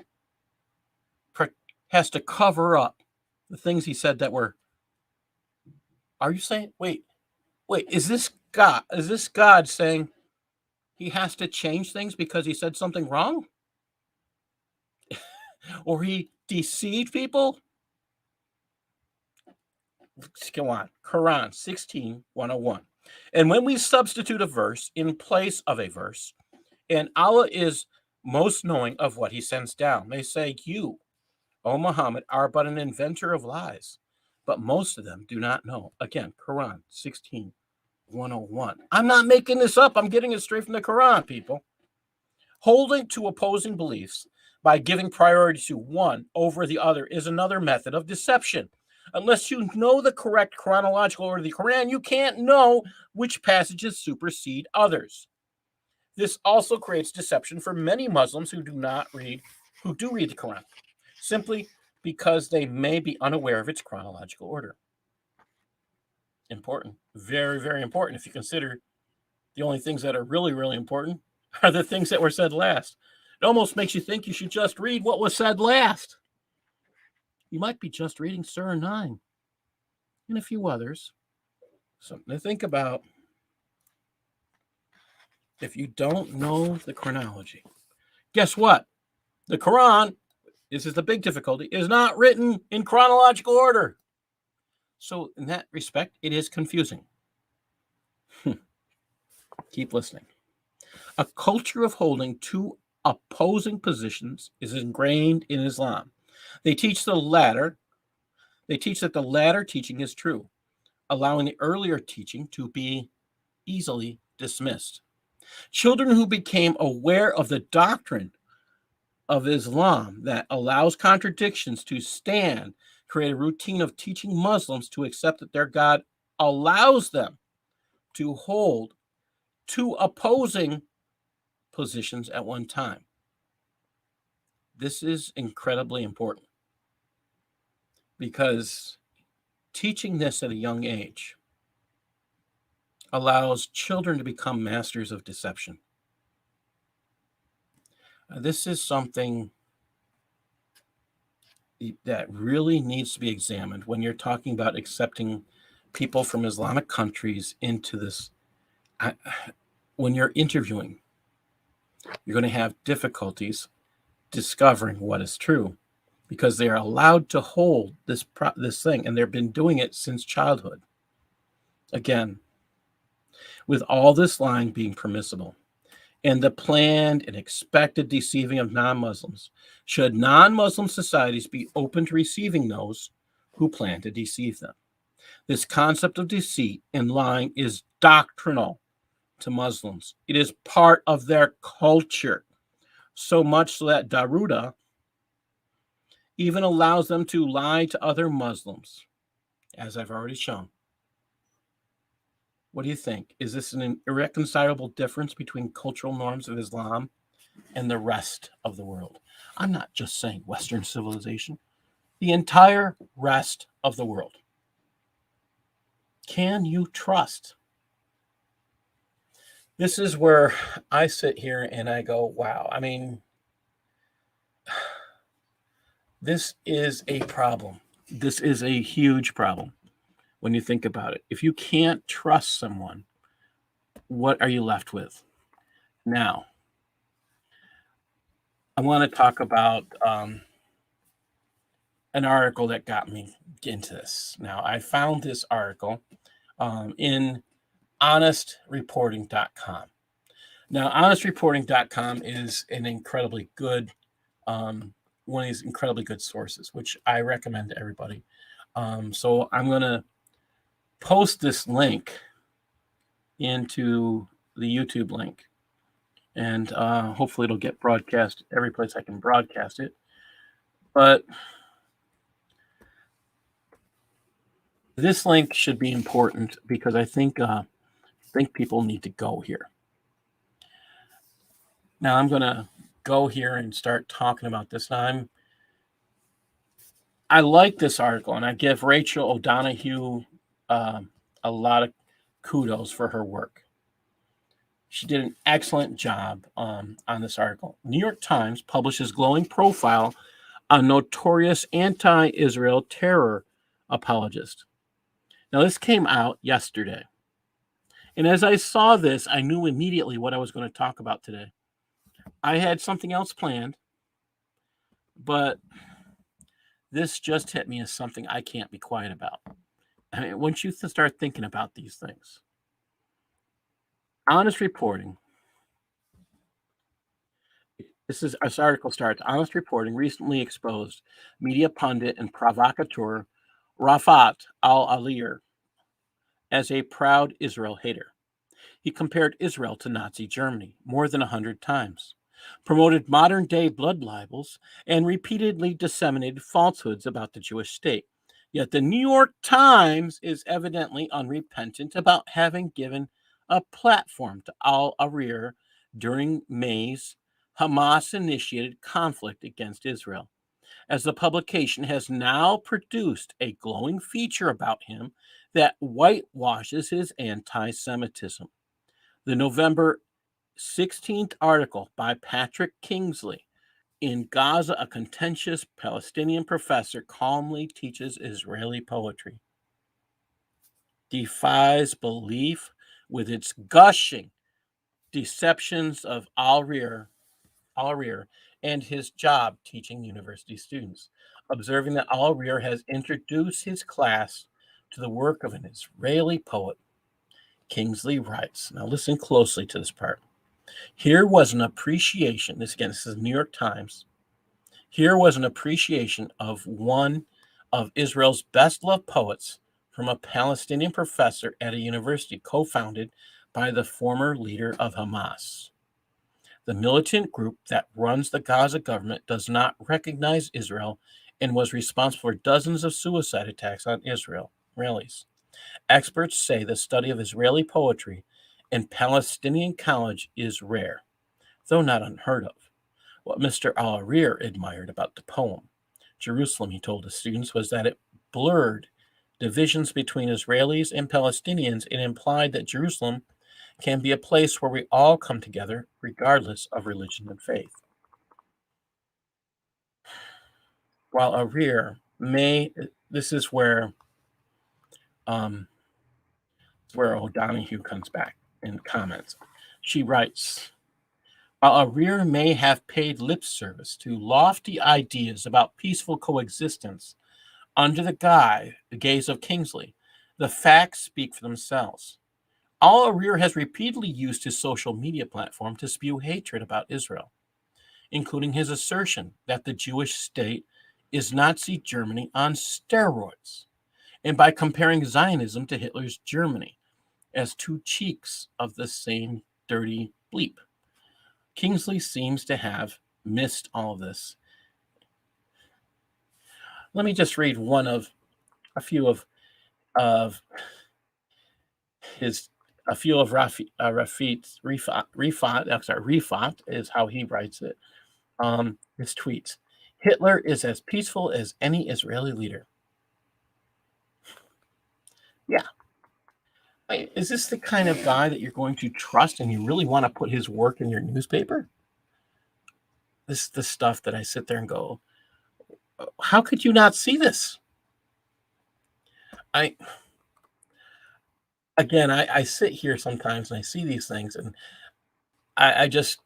cover up the things he said that were. Are you saying, wait, is this God saying he has to change things because he said something wrong? Or he deceived people? Let's go on. Quran 16, 101. And when we substitute a verse in place of a verse, and Allah is most knowing of what he sends down, they say, you, O Muhammad, are but an inventor of lies. But most of them do not know. Again, Quran 16, 101. I'm not making this up. I'm getting it straight from the Quran, people. Holding to opposing beliefs by giving priority to one over the other is another method of deception. Unless you know the correct chronological order of the Quran, you can't know which passages supersede others. This also creates deception for many Muslims who do read the Quran, simply because they may be unaware of its chronological order. Important. Very, very important if you consider the only things that are really, really important are the things that were said last. It almost makes you think you should just read what was said last. You might be just reading Surah 9 and a few others. Something to think about. If you don't know the chronology, guess what? The Quran, this is the big difficulty, is not written in chronological order. So in that respect, it is confusing. Keep listening. A culture of holding two opposing positions is ingrained in Islam. They teach that the latter teaching is true, allowing the earlier teaching to be easily dismissed. Children who became aware of the doctrine of Islam that allows contradictions to stand create a routine of teaching Muslims to accept that their God allows them to hold two opposing positions at one time. This is incredibly important because teaching this at a young age allows children to become masters of deception. This is something that really needs to be examined when you're talking about accepting people from Islamic countries into this. When you're interviewing, you're going to have difficulties discovering what is true because they are allowed to hold this thing, and they've been doing it since childhood. Again, with all this lying being permissible and the planned and expected deceiving of non-Muslims, should non-Muslim societies be open to receiving those who plan to deceive them? This concept of deceit and lying is doctrinal to Muslims. It is part of their culture, so much so that Daruda even allows them to lie to other Muslims, as I've already shown. What do you think? Is this an irreconcilable difference between cultural norms of Islam and the rest of the world? I'm not just saying Western civilization, the entire rest of the world. Can you trust? This is where I sit here and I go, wow. I mean, this is a problem. This is a huge problem when you think about it. If you can't trust someone, what are you left with? Now, I want to talk about an article that got me into this. Now, I found this article in honestreporting.com. Now, honestreporting.com is an incredibly good, one of these incredibly good sources, which I recommend to everybody. So I'm going to post this link into the YouTube link, and hopefully it'll get broadcast every place I can broadcast it. But this link should be important because I think people need to go here. Now I'm going to go here and start talking about this. Now I like this article, and I give Rachel O'Donoghue a lot of kudos for her work. She did an excellent job on this article. New York Times publishes glowing profile on notorious anti-Israel terror apologist. Now, this came out yesterday. And as I saw this, I knew immediately what I was going to talk about today. I had something else planned, but this just hit me as something I can't be quiet about. I mean, once you start thinking about these things, Honest Reporting, this article starts, Honest Reporting recently exposed media pundit and provocateur Rafat al-Alir as a proud Israel hater. He compared Israel to Nazi Germany more than 100 times, promoted modern-day blood libels, and repeatedly disseminated falsehoods about the Jewish state. Yet the New York Times is evidently unrepentant about having given a platform to al-Arir during May's Hamas-initiated conflict against Israel, as the publication has now produced a glowing feature about him that whitewashes his anti-Semitism. The November 16th article by Patrick Kingsley in Gaza, a contentious Palestinian professor calmly teaches Israeli poetry, defies belief with its gushing deceptions of al-Arir and his job teaching university students, observing that al-Arir has introduced his class to the work of an Israeli poet. Kingsley writes, now listen closely to this part. Here was an appreciation, this is New York Times. Here was an appreciation of one of Israel's best loved poets from a Palestinian professor at a university co-founded by the former leader of Hamas. The militant group that runs the Gaza government does not recognize Israel and was responsible for dozens of suicide attacks on Israelis. Experts say the study of Israeli poetry in Palestinian college is rare, though not unheard of. What Mr. al-Arir admired about the poem, Jerusalem, he told his students, was that it blurred divisions between Israelis and Palestinians and implied that Jerusalem can be a place where we all come together regardless of religion and faith. While Arir this is where O'Donoghue comes back and comments. She writes, while Arir may have paid lip service to lofty ideas about peaceful coexistence under the gaze of Kingsley, the facts speak for themselves. Al-Arir has repeatedly used his social media platform to spew hatred about Israel, including his assertion that the Jewish state is Nazi Germany on steroids, and by comparing Zionism to Hitler's Germany as two cheeks of the same dirty bleep. Kingsley seems to have missed all of this. Let me just read a few of his A few of Rifat is how he writes it. His tweets: Hitler is as peaceful as any Israeli leader. Yeah. Is this the kind of guy that you're going to trust and you really want to put his work in your newspaper? This is the stuff that I sit there and go, how could you not see this? I I sit here sometimes and I see these things and I just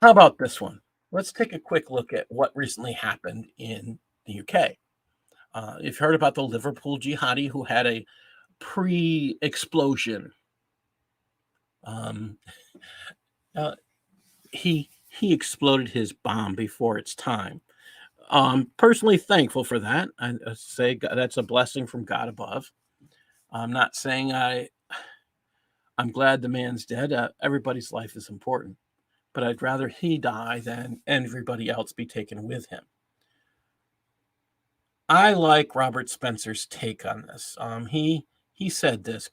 how about this one? Let's take a quick look at what recently happened in the UK. You've heard about the Liverpool jihadi who had a pre-explosion. Um, uh, he exploded his bomb before its time. Personally thankful for that. I say that's a blessing from God above. I'm not saying I'm glad the man's dead. Everybody's life is important, but I'd rather he die than everybody else be taken with him. I like Robert Spencer's take on this. He said this: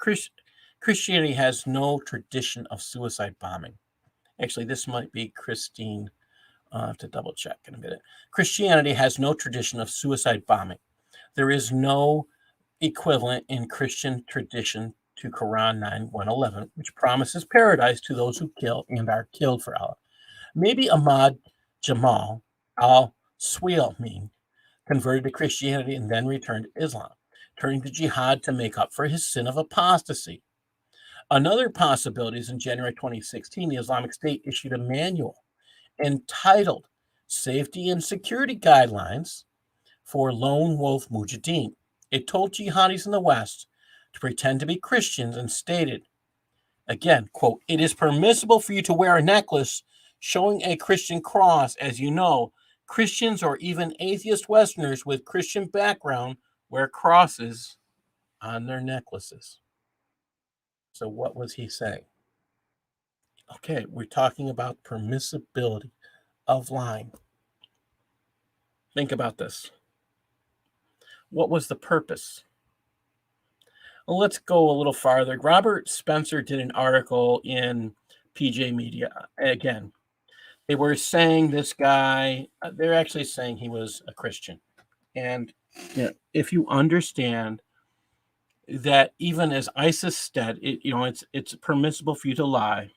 Christianity has no tradition of suicide bombing. Actually, this might be Christine. I have to double check in a minute. Christianity has no tradition of suicide bombing. There is no equivalent in Christian tradition to Quran 9:111, which promises paradise to those who kill and are killed for Allah. Maybe Ahmad Jamal al-Swilmi converted to Christianity and then returned to Islam, turning to jihad to make up for his sin of apostasy. Another possibility is in January 2016, the Islamic State issued a manual entitled Safety and Security Guidelines for Lone Wolf Mujahideen. It told jihadis in the West to pretend to be Christians and stated, again, quote, it is permissible for you to wear a necklace showing a Christian cross. As you know, Christians or even atheist Westerners with Christian background wear crosses on their necklaces. So what was he saying? Okay, we're talking about permissibility of lying. Think about this. What was the purpose? Well, let's go a little farther. Robert Spencer did an article in PJ Media. Again, they were saying this guy, they're actually saying he was a Christian. And if you understand that even as ISIS said, it's permissible for you to lie.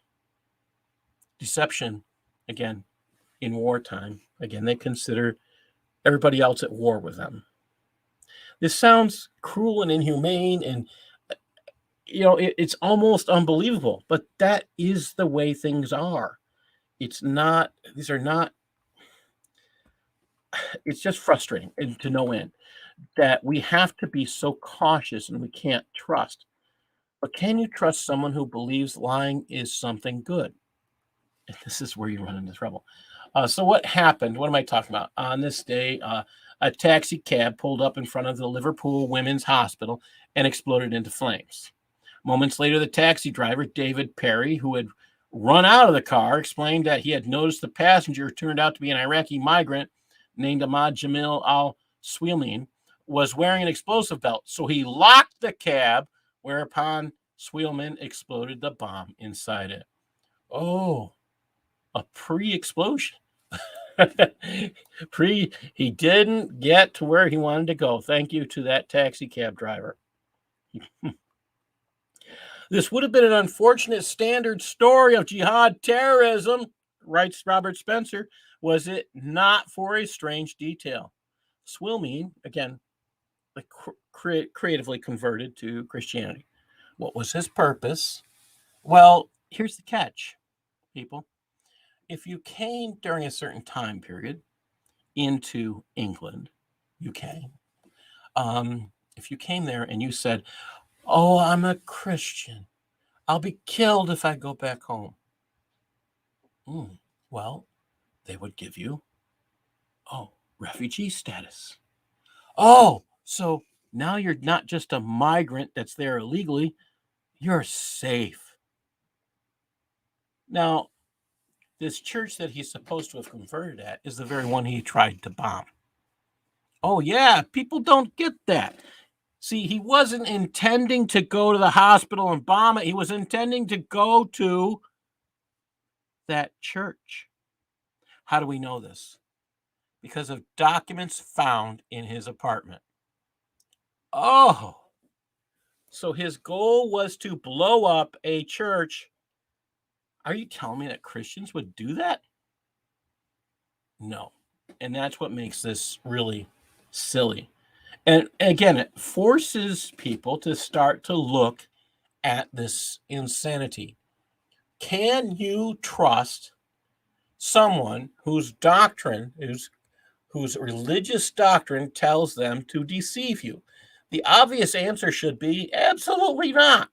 Deception, again, in wartime, again, they consider everybody else at war with them. This sounds cruel and inhumane, and it's almost unbelievable, but that is the way things are. It's not; these are not. It's just frustrating and to no end that we have to be so cautious and we can't trust. But can you trust someone who believes lying is something good? And this is where you run into trouble. So what happened? What am I talking about? On this day, a taxi cab pulled up in front of the Liverpool Women's Hospital and exploded into flames. Moments later, the taxi driver, David Perry, who had run out of the car, explained that he had noticed the passenger, who turned out to be an Iraqi migrant named Ahmad Jamil al-Swilmin, was wearing an explosive belt. So he locked the cab, whereupon Swilmin exploded the bomb inside it. Oh, a pre-explosion. He didn't get to where he wanted to go. Thank you to that taxi cab driver. This would have been an unfortunate standard story of jihad terrorism, writes Robert Spencer, was it not for a strange detail. Swilmin, again, creatively converted to Christianity. What was his purpose? Well, here's the catch, people. If you came during a certain time period into England, UK, if you came there and you said, oh, I'm a Christian, I'll be killed if I go back home. Well, they would give you, refugee status. Oh, so now you're not just a migrant that's there illegally, you're safe. Now, this church that he's supposed to have converted at is the very one he tried to bomb. Oh, yeah, people don't get that. See, he wasn't intending to go to the hospital and bomb it. He was intending to go to that church. How do we know this? Because of documents found in his apartment. Oh, so his goal was to blow up a church. Are you telling me that Christians would do that? No. And that's what makes this really silly. And again, it forces people to start to look at this insanity. Can you trust someone whose whose religious doctrine tells them to deceive you? The obvious answer should be absolutely not.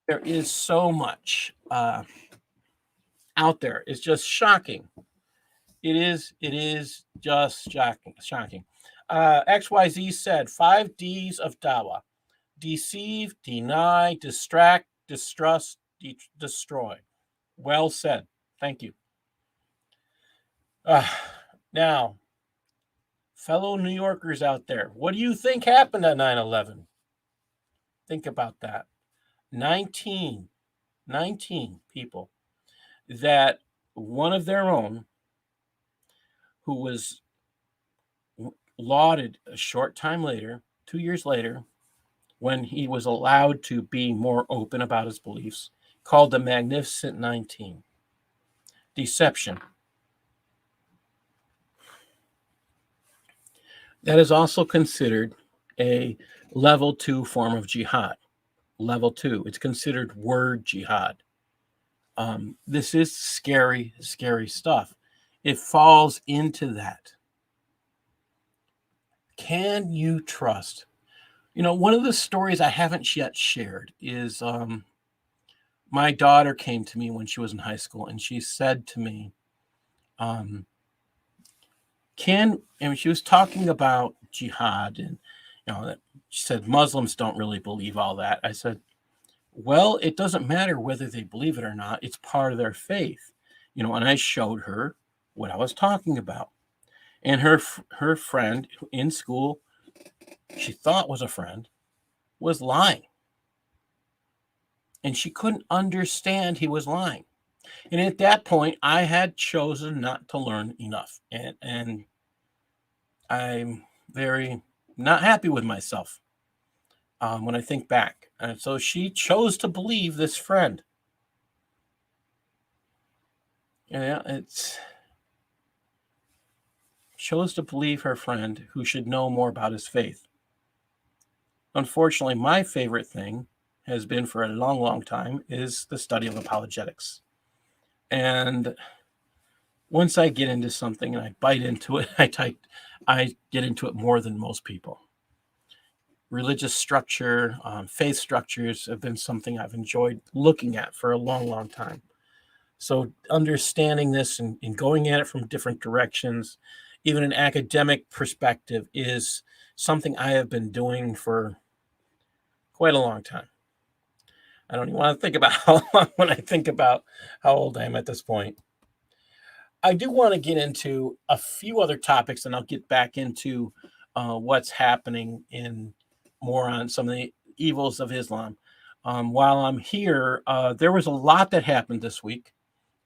There is so much out there. It's just shocking. It is just shocking. XYZ said 5 Ds of Dawa: deceive, deny, distract, distrust, destroy. Well said. Thank you. Now, fellow New Yorkers out there, what do you think happened at 9/11? Think about that. 19 people that one of their own, who was lauded a short time later, 2 years later, when he was allowed to be more open about his beliefs, called the Magnificent 19. Deception. That is also considered a level 2 form of jihad. Level 2. It's considered word jihad. This is scary, scary stuff. It falls into that. Can you trust? One of the stories I haven't yet shared is my daughter came to me when she was in high school, and she said to me, and she was talking about jihad, and she said Muslims don't really believe all that. I said, well, it doesn't matter whether they believe it or not. It's part of their faith, and I showed her what I was talking about. And her friend in school, she thought was a friend, was lying. And she couldn't understand he was lying. And at that point, I had chosen not to learn enough. And I'm very not happy with myself when I think back. And so she chose to believe this friend. Chose to believe her friend who should know more about his faith. Unfortunately, my favorite thing has been for a long, long time is the study of apologetics. And once I get into something and I bite into it, I get into it more than most people. Religious structure, faith structures have been something I've enjoyed looking at for a long, long time. So understanding this and going at it from different directions, even an academic perspective, is something I have been doing for quite a long time. I don't even want to think about how long when I think about how old I am at this point. I do want to get into a few other topics, and I'll get back into what's happening in more on some of the evils of Islam. While I'm here, there was a lot that happened this week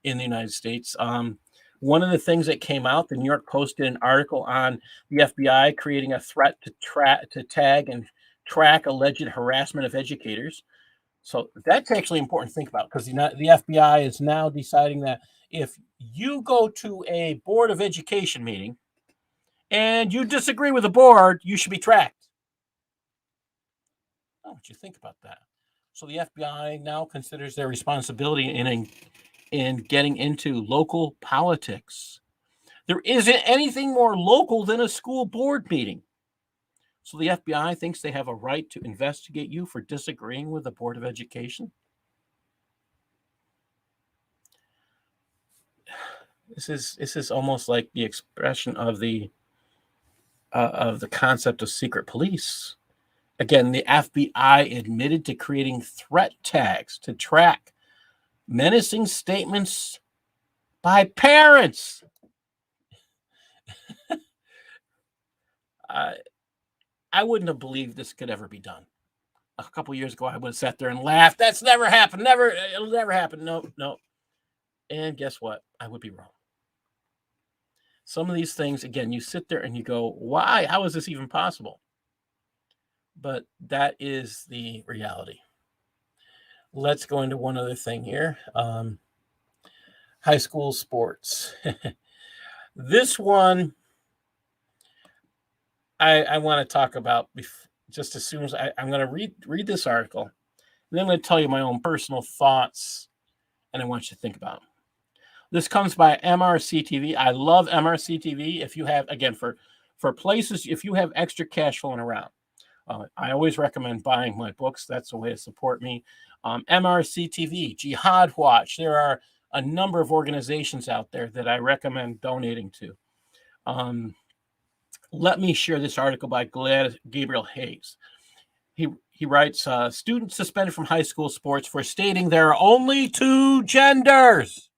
in the United States. One of the things that came out, the New York Post did an article on the FBI creating a threat to tag and track alleged harassment of educators. So that's actually important to think about, because the FBI is now deciding that if you go to a Board of Education meeting and you disagree with the board, you should be tracked. How would you think about that? So the FBI now considers their responsibility in getting into local politics. There isn't anything more local than a school board meeting. So the FBI thinks they have a right to investigate you for disagreeing with the Board of Education. This is almost like the expression of the concept of secret police. Again, the FBI admitted to creating threat tags to track menacing statements by parents. I I wouldn't have believed this could ever be done. A couple years ago, I would have sat there and laughed. That's never happened. Never, it'll never happen. No, no. And guess what? I would be wrong. Some of these things, again, you sit there and you go, why? How is this even possible? But that is the reality. Let's go into one other thing here. High school sports. This one I want to talk about just as soon as I'm going to read this article, and then I'm going to tell you my own personal thoughts, and I want you to think about them. This comes by MRCTV. I love MRCTV. If you have, again, for places, if you have extra cash flowing around, I always recommend buying my books. That's a way to support me. MRCTV, Jihad Watch. There are a number of organizations out there that I recommend donating to. Let me share this article by Gabriel Hayes. He writes, students suspended from high school sports for stating there are only two genders.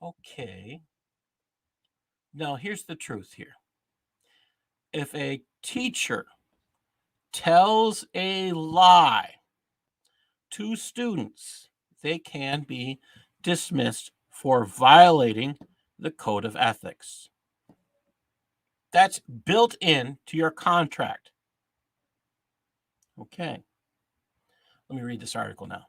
Okay. Now, here's the truth here. If a teacher tells a lie to students, they can be dismissed for violating the code of ethics. That's built into your contract. Okay. Let me read this article now.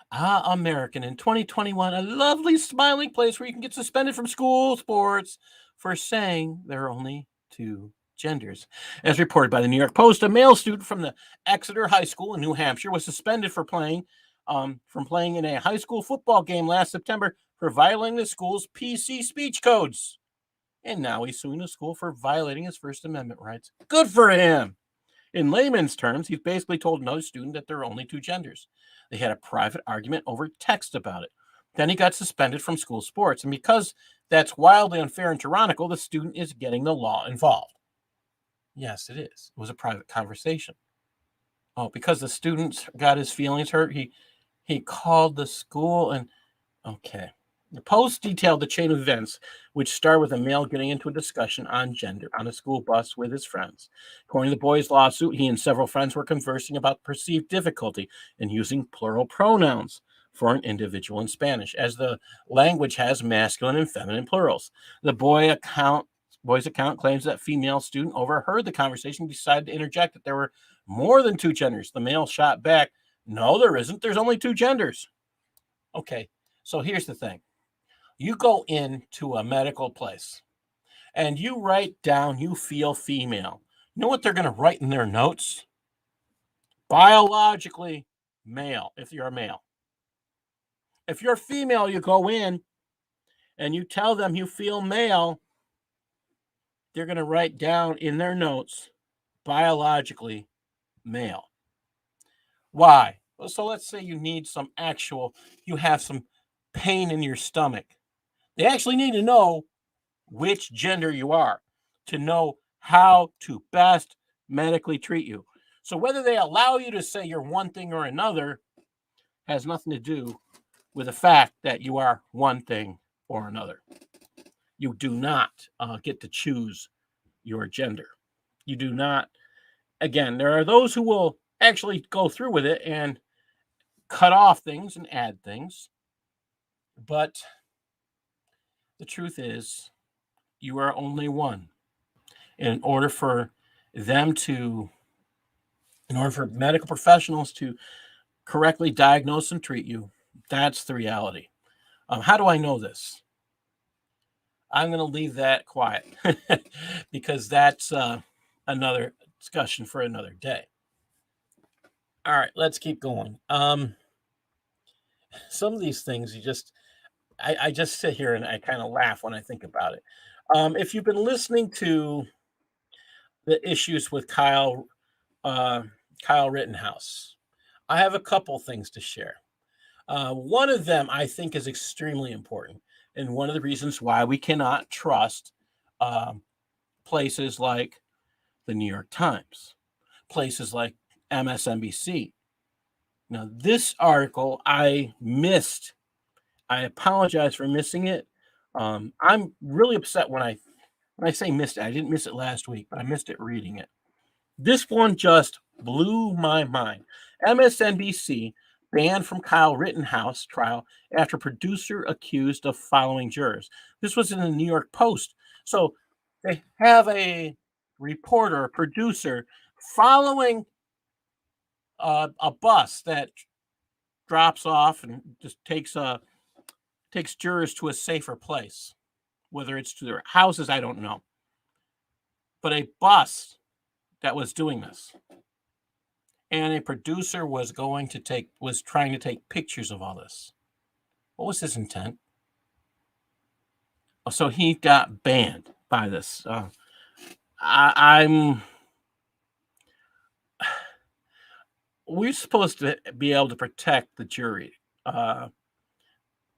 American in 2021, a lovely smiling place where you can get suspended from school sports for saying there are only two genders. As reported by the New York Post, a male student from the Exeter High School in New Hampshire was suspended for playing in a high school football game last September for violating the school's PC speech codes. And now he's suing the school for violating his First Amendment rights. Good for him. In layman's terms, he's basically told another student that there are only two genders. They had a private argument over text about it. Then he got suspended from school sports. And because that's wildly unfair and tyrannical, the student is getting the law involved. Yes, it is. It was a private conversation. Oh, because the student got his feelings hurt, he called the school and, okay. The Post detailed the chain of events, which start with a male getting into a discussion on gender on a school bus with his friends. According to the boy's lawsuit, he and several friends were conversing about perceived difficulty in using plural pronouns for an individual in Spanish, as the language has masculine and feminine plurals. The boy's account claims that female student overheard the conversation and decided to interject that there were more than two genders. The male shot back, "No, there isn't. There's only two genders." Okay, so here's the thing. You go into a medical place and you write down you feel female. You know what they're going to write in their notes? Biologically male, if you're a male. If you're female, you go in and you tell them you feel male, they're going to write down in their notes, biologically male. Why? Well, so let's say you have some pain in your stomach. They actually need to know which gender you are to know how to best medically treat you. So whether they allow you to say you're one thing or another has nothing to do with the fact that you are one thing or another. You do not get to choose your gender. You do not. Again, there are those who will actually go through with it and cut off things and add things. But the truth is, you are only one. In order for medical professionals to correctly diagnose and treat you, that's the reality. How do I know this? I'm going to leave that quiet because that's another discussion for another day. All right, let's keep going. Some of these things I just sit here and I kind of laugh when I think about it. If you've been listening to the issues with Kyle Rittenhouse, I have a couple things to share. One of them I think is extremely important, and one of the reasons why we cannot trust places like the New York Times, places like MSNBC. Now, this article I missed. I apologize for missing it. I'm really upset when I When I say missed it, I didn't miss it last week, but I missed it reading it. This one just blew my mind. MSNBC banned from Kyle Rittenhouse trial after producer accused of following jurors. This was in the New York Post. So they have a reporter, a producer, following a bus that drops off and just takes jurors to a safer place. Whether it's to their houses, I don't know. But a bus that was doing this. And a producer was trying to take pictures of all this. What was his intent? So he got banned by this. We're supposed to be able to protect the jury.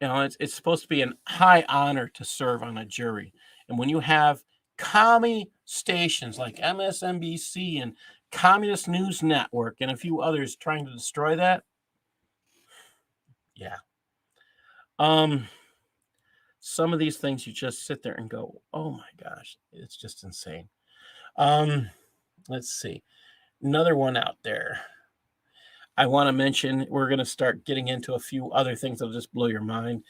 It's supposed to be an high honor to serve on a jury. And when you have commie stations like MSNBC and Communist News Network and a few others trying to destroy that, yeah. Some of these things you just sit there and go, oh my gosh, it's just insane. Let's see. Another one out there. I want to mention, we're going to start getting into a few other things that'll just blow your mind.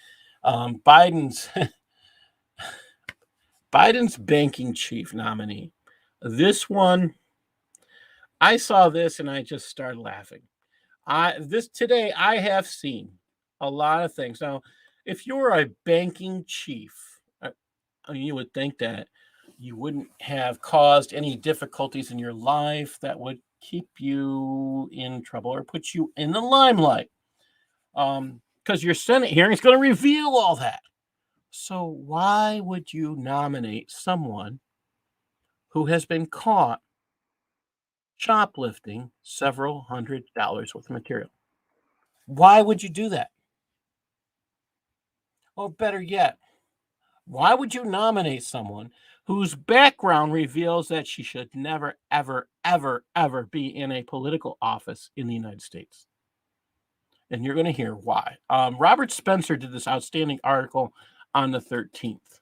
Biden's banking chief nominee. This one, I saw this and I just started laughing. Today I have seen a lot of things. Now, if you're a banking chief, you would think that you wouldn't have caused any difficulties in your life that would keep you in trouble or put you in the limelight. Because your Senate hearing is going to reveal all that. So why would you nominate someone who has been caught shoplifting several $100s worth of material? Why would you do that? Or better yet, why would you nominate someone whose background reveals that she should never, ever, ever, ever be in a political office in the United States? And you're going to hear why. Robert Spencer did this outstanding article on the 13th.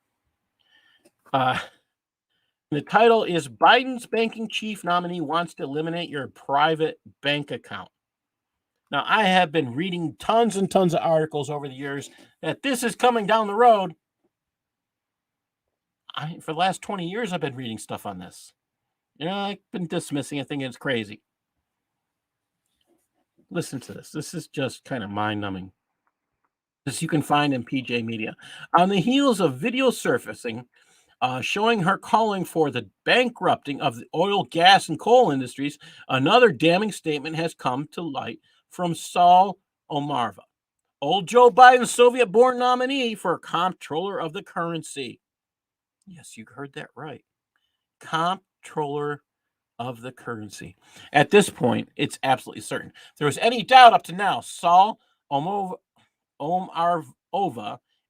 The title is Biden's Banking Chief Nominee Wants to Eliminate Your Private Bank Account. Now, I have been reading tons and tons of articles over the years that this is coming down the road. For the last 20 years, I've been reading stuff on this. I've been dismissing it, thinking it's crazy. Listen to this. This is just kind of mind-numbing. This you can find in PJ Media. On the heels of video surfacing showing her calling for the bankrupting of the oil, gas, and coal industries, another damning statement has come to light from Saul Omarva, old Joe Biden's Soviet-born nominee for comptroller of the currency. Yes, you heard that right. Comptroller of the currency. At this point, it's absolutely certain. If there was any doubt up to now, Saul Omarva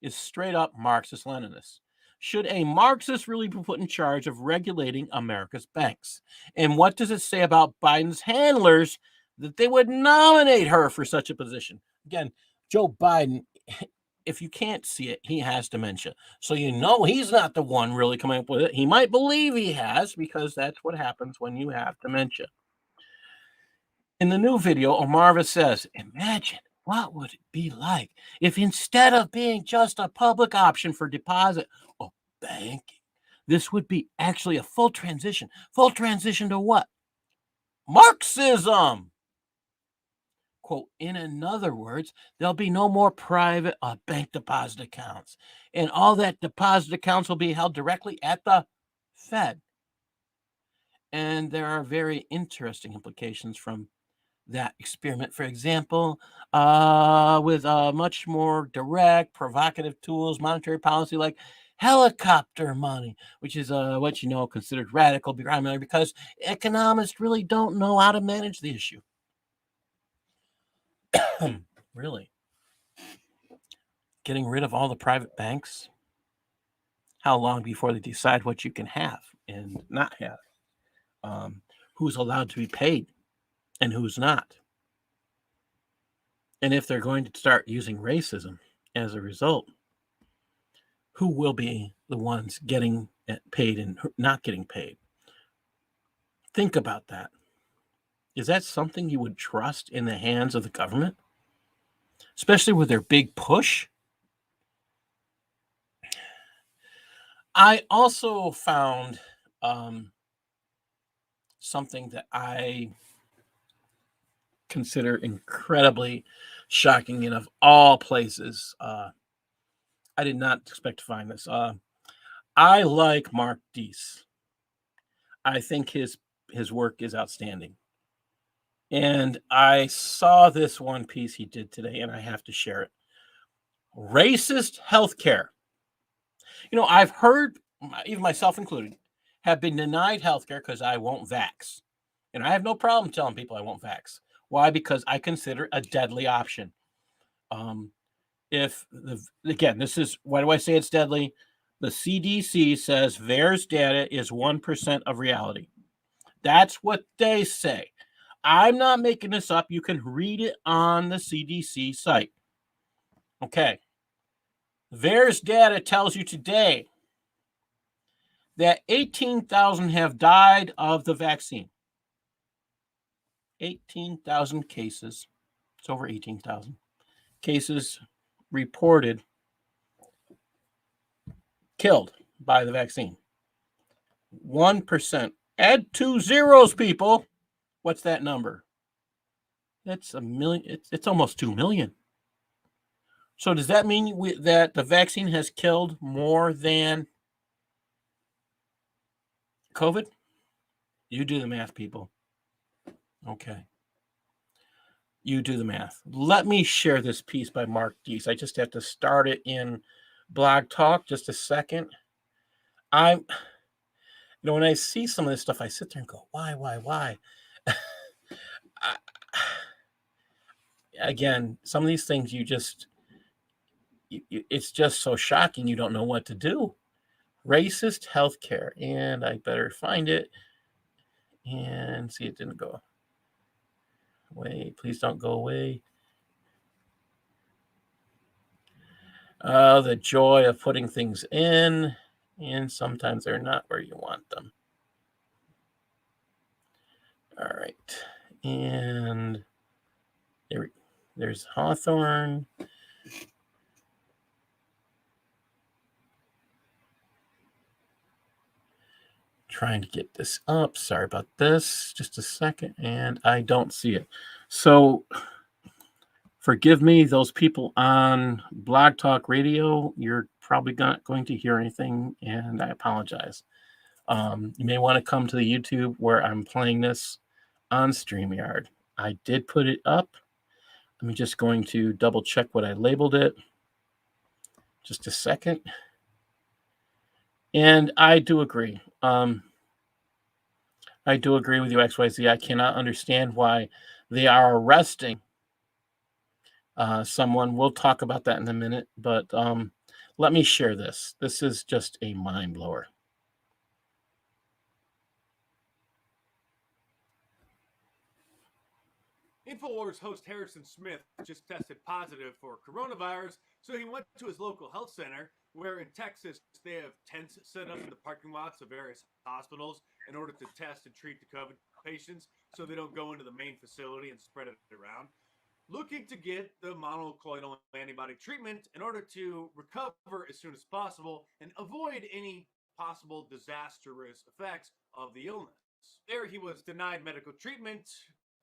is straight up Marxist-Leninist. Should a Marxist really be put in charge of regulating America's banks? And what does it say about Biden's handlers that they would nominate her for such a position? Again, Joe Biden, if you can't see it, he has dementia. So he's not the one really coming up with it. He might believe he has, because that's what happens when you have dementia. In the new video, Omarva says, imagine what would it be like if instead of being just a public option for deposit or banking, this would be actually a full transition. Full transition to what? Marxism. Quote, in other words, there'll be no more private bank deposit accounts. And all that deposit accounts will be held directly at the Fed. And there are very interesting implications from that experiment. For example, with much more direct, provocative tools, monetary policy like helicopter money, which is considered radical, primarily because economists really don't know how to manage the issue. Really? Getting rid of all the private banks? How long before they decide what you can have and not have? Who's allowed to be paid and who's not? And if they're going to start using racism as a result, who will be the ones getting paid and not getting paid. Think about that. Is that something you would trust in the hands of the government? Especially with their big push? I also found something that I consider incredibly shocking, and of all places, I did not expect to find this. I like Mark Deese. I think his work is outstanding. And I saw this one piece he did today, and I have to share it. Racist healthcare. I've heard, even myself included, have been denied healthcare because I won't vax. And I have no problem telling people I won't vax. Why? Because I consider it a deadly option. Again, this is, why do I say it's deadly? The CDC says VAERS data is 1% of reality. That's what they say. I'm not making this up. You can read it on the CDC site. Okay. VAERS data tells you today that 18,000 have died of the vaccine. 18,000 cases. It's over 18,000 cases reported killed by the vaccine. 1%. Add 2 zeros, people. What's that number? That's a million. It's almost 2 million. So does that mean that the vaccine has killed more than COVID? You do the math, people. Okay. You do the math. Let me share this piece by Mark Deese. I just have to start it in Blog Talk. Just a second. When I see some of this stuff, I sit there and go, why? Again, some of these things it's just so shocking you don't know what to do. Racist healthcare. And I better find it and see, it didn't go away. Please don't go away. The joy of putting things in, and sometimes they're not where you want them. All right. And there's Hawthorne. Trying to get this up. Sorry about this. Just a second. And I don't see it. So forgive me, those people on Blog Talk Radio, you're probably not going to hear anything, and I apologize. You may want to come to the YouTube where I'm playing this on StreamYard. I did put it up. I'm just going to double check what I labeled it. Just a second. And I do agree. I do agree with you, XYZ. I cannot understand why they are arresting someone. We'll talk about that in a minute, but let me share this. This is just a mind blower. InfoWars host Harrison Smith just tested positive for coronavirus, so he went to his local health center, where in Texas they have tents set up in the parking lots of various hospitals in order to test and treat the COVID patients so they don't go into the main facility and spread it around. Looking to get the monoclonal antibody treatment in order to recover as soon as possible and avoid any possible disastrous effects of the illness. There he was denied medical treatment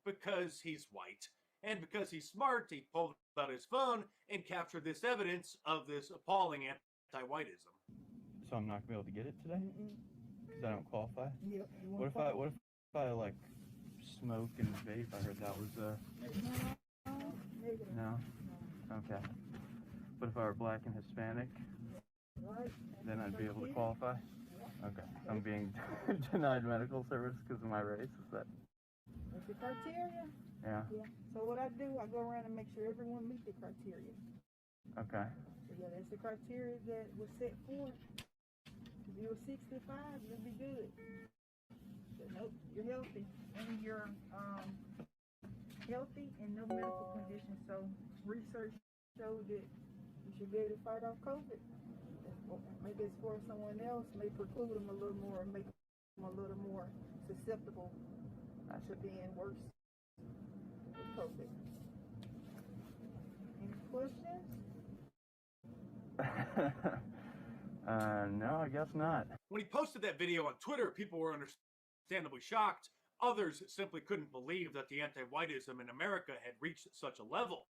because he's white. And because he's smart, he pulled out his phone and captured this evidence of this appalling anti-whiteism. So I'm not gonna be able to get it today because I don't qualify. Yep. What if I like smoke and vape? I heard that was no. Okay. But if I were black and Hispanic, then I'd be able to qualify. Okay. So I'm being denied medical service because of my race. Is that? That's the criteria. Yeah. So what I do, I go around and make sure everyone meets the criteria. Okay. So yeah, that's the criteria that was set forth. If you were 65, you'll be good. But nope, you're healthy. And you're healthy and no medical conditions. So research showed that you should be able to fight off COVID. maybe it's for someone else, may preclude them a little more, make them a little more susceptible to being worse with COVID. Any questions? No, I guess not. When he posted that video on Twitter, people were understandably shocked. Others simply couldn't believe that the anti-whiteism in America had reached such a level.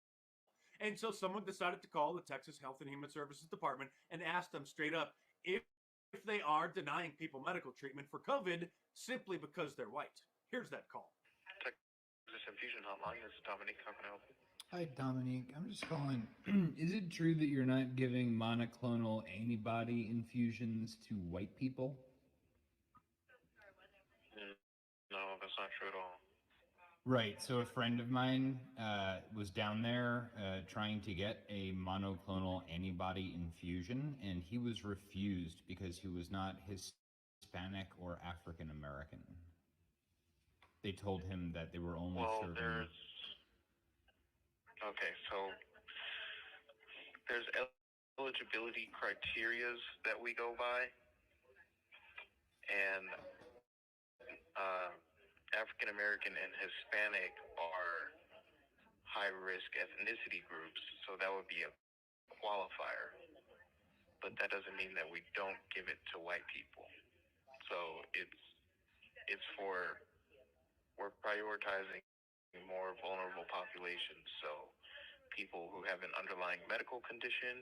And so someone decided to call the Texas Health and Human Services Department and ask them straight up if they are denying people medical treatment for COVID simply because they're white. Here's that call. Texas Infusion Hotline, this is Dominique. How can I help you? Hi, Dominique. I'm just calling. Is it true that you're not giving monoclonal antibody infusions to white people? No, that's not true at all. Right. So a friend of mine was down there trying to get a monoclonal antibody infusion, and he was refused because he was not Hispanic or African American. They told him that they were only serving. Okay, so there's eligibility criterias that we go by, and African American and Hispanic are high-risk ethnicity groups, so that would be a qualifier. But that doesn't mean that we don't give it to white people. So we're prioritizing more vulnerable populations. So people who have an underlying medical condition,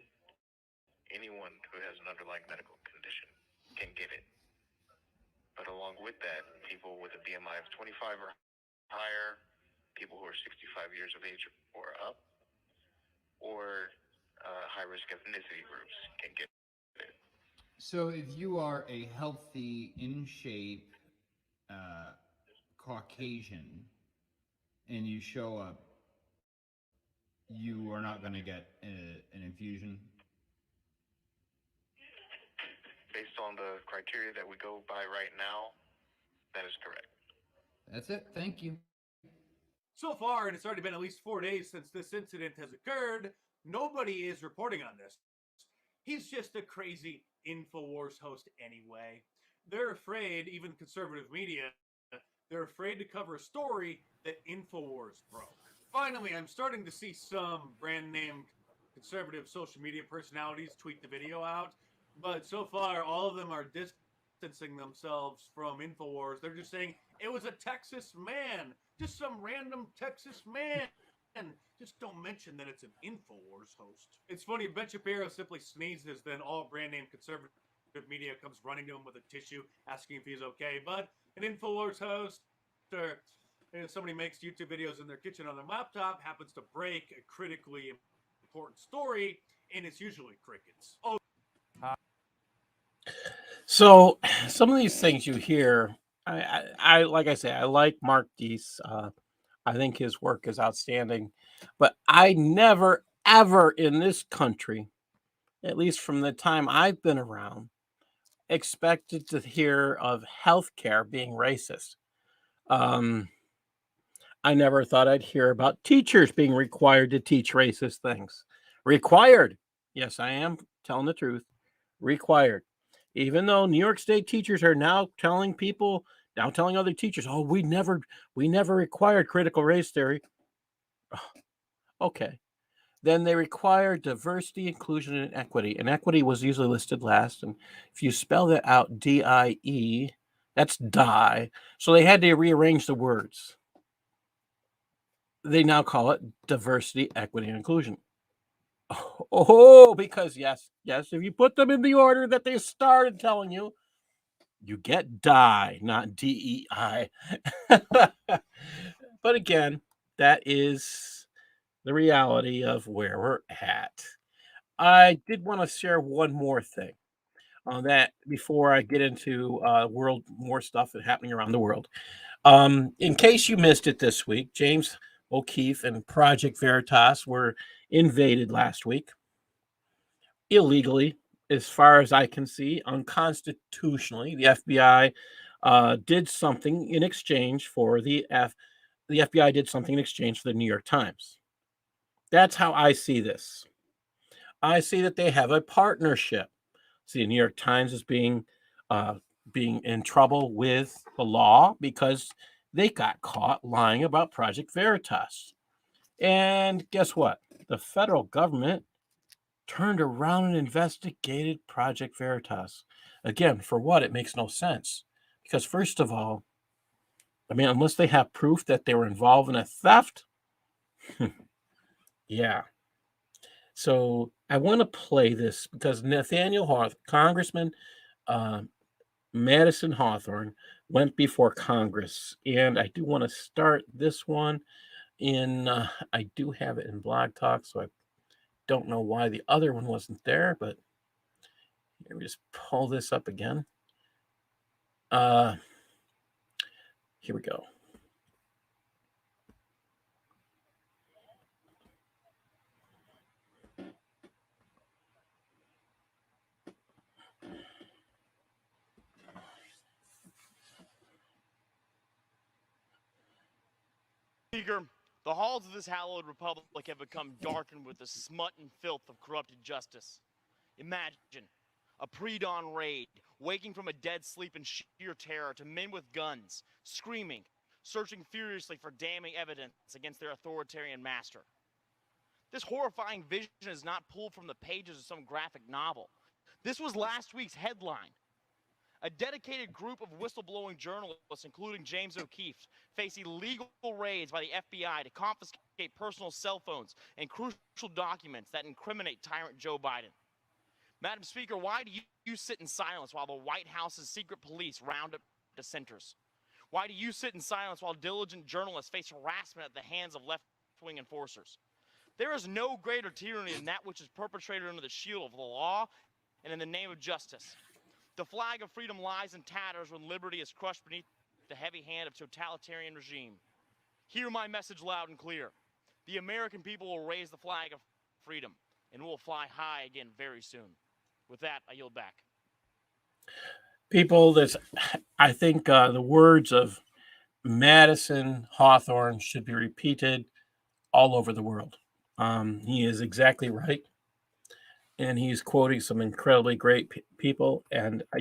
anyone who has an underlying medical condition can get it. But along with that, people with a BMI of 25 or higher, people who are 65 years of age or up, or high-risk ethnicity groups can get it. So if you are a healthy, in shape Caucasian and you show up, you are not going to get an infusion? Based on the criteria that we go by right now, that is correct. That's it. Thank you. So far, and it's already been at least 4 days since this incident has occurred, nobody is reporting on this. He's just a crazy InfoWars host anyway. They're afraid, even conservative media, they're afraid to cover a story that InfoWars broke. Finally, I'm starting to see some brand name conservative social media personalities tweet the video out, but so far all of them are distancing themselves from InfoWars. They're just saying it was a Texas man, just some random Texas man. And just don't mention that it's an InfoWars host. It's funny, Ben Shapiro simply sneezes, then all brand name conservative media comes running to him with a tissue, asking if he's okay. But an InfoWars host, or somebody makes YouTube videos in their kitchen on their laptop, happens to break a critically important story, and it's usually crickets. Oh. So some of these things you hear, I like I say, I like Mark Deese. I think his work is outstanding, but I never, ever in this country, at least from the time I've been around, expected to hear of healthcare being racist. I never thought I'd hear about teachers being required to teach racist things. Required. Yes, I am telling the truth. Required. Even though New York State teachers are now telling other teachers, oh, we never required critical race theory. Okay. Then they require diversity, inclusion, and equity. And equity was usually listed last. And if you spell that out, D-I-E, that's die. So they had to rearrange the words. They now call it diversity, equity, and inclusion. Oh, because yes, if you put them in the order that they started telling you, you get die, not D-E-I. But again, that is the reality of where we're at. I did want to share one more thing on that before I get into more stuff that's happening around the world. In case you missed it this week, James O'Keefe and Project Veritas were invaded last week illegally, as far as I can see, unconstitutionally. The FBI did something in exchange for the FBI did something in exchange for the New York Times. That's how I see this. I see that they have a partnership. See, the New York Times is being in trouble with the law because they got caught lying about Project Veritas. And guess what? The federal government turned around and investigated Project Veritas. Again, for what? It makes no sense. Because first of all, I mean, unless they have proof that they were involved in a theft, yeah. So I want to play this because Congressman uh, Madison Hawthorne went before Congress, and I do want to start this one in. I do have it in Blog Talk, so I don't know why the other one wasn't there, but let me just pull this up again. Here we go. Speaker, the halls of this hallowed republic have become darkened with the smut and filth of corrupted justice. Imagine a pre-dawn raid, waking from a dead sleep in sheer terror to men with guns, screaming, searching furiously for damning evidence against their authoritarian master. This horrifying vision is not pulled from the pages of some graphic novel. This was last week's headline. A dedicated group of whistleblowing journalists, including James O'Keefe, face illegal raids by the FBI to confiscate personal cell phones and crucial documents that incriminate tyrant Joe Biden. Madam Speaker, why do you sit in silence while the White House's secret police round up dissenters? Why do you sit in silence while diligent journalists face harassment at the hands of left-wing enforcers? There is no greater tyranny than that which is perpetrated under the shield of the law and in the name of justice. The flag of freedom lies in tatters when liberty is crushed beneath the heavy hand of totalitarian regime. Hear my message loud and clear. The American people will raise the flag of freedom, and will fly high again very soon. With that, I yield back. People, I think the words of Madison Hawthorne should be repeated all over the world. He is exactly right. And he's quoting some incredibly great people. And I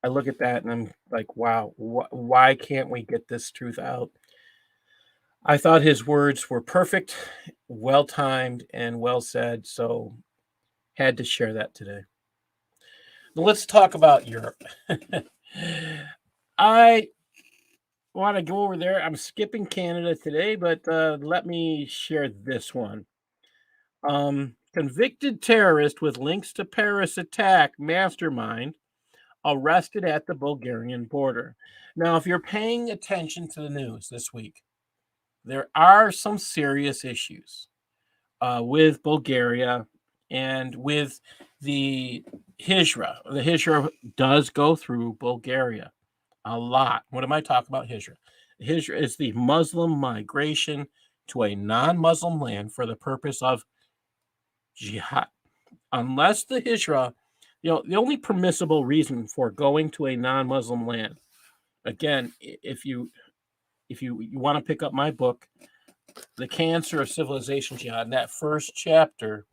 look at that and I'm like, wow, why can't we get this truth out? I thought his words were perfect, well timed, and well said. So had to share that today. Now let's talk about Europe. I want to go over there. I'm skipping Canada today, but let me share this one. Convicted terrorist with links to Paris attack mastermind arrested at the Bulgarian border. Now, if you're paying attention to the news this week, there are some serious issues with Bulgaria and with the Hijra. The Hijra does go through Bulgaria a lot. What am I talking about, Hijra? Hijra is the Muslim migration to a non-Muslim land for the purpose of jihad. Unless the Hijra, the only permissible reason for going to a non-Muslim land, again, if you want to pick up my book, The Cancer of Civilization Jihad, and that first chapter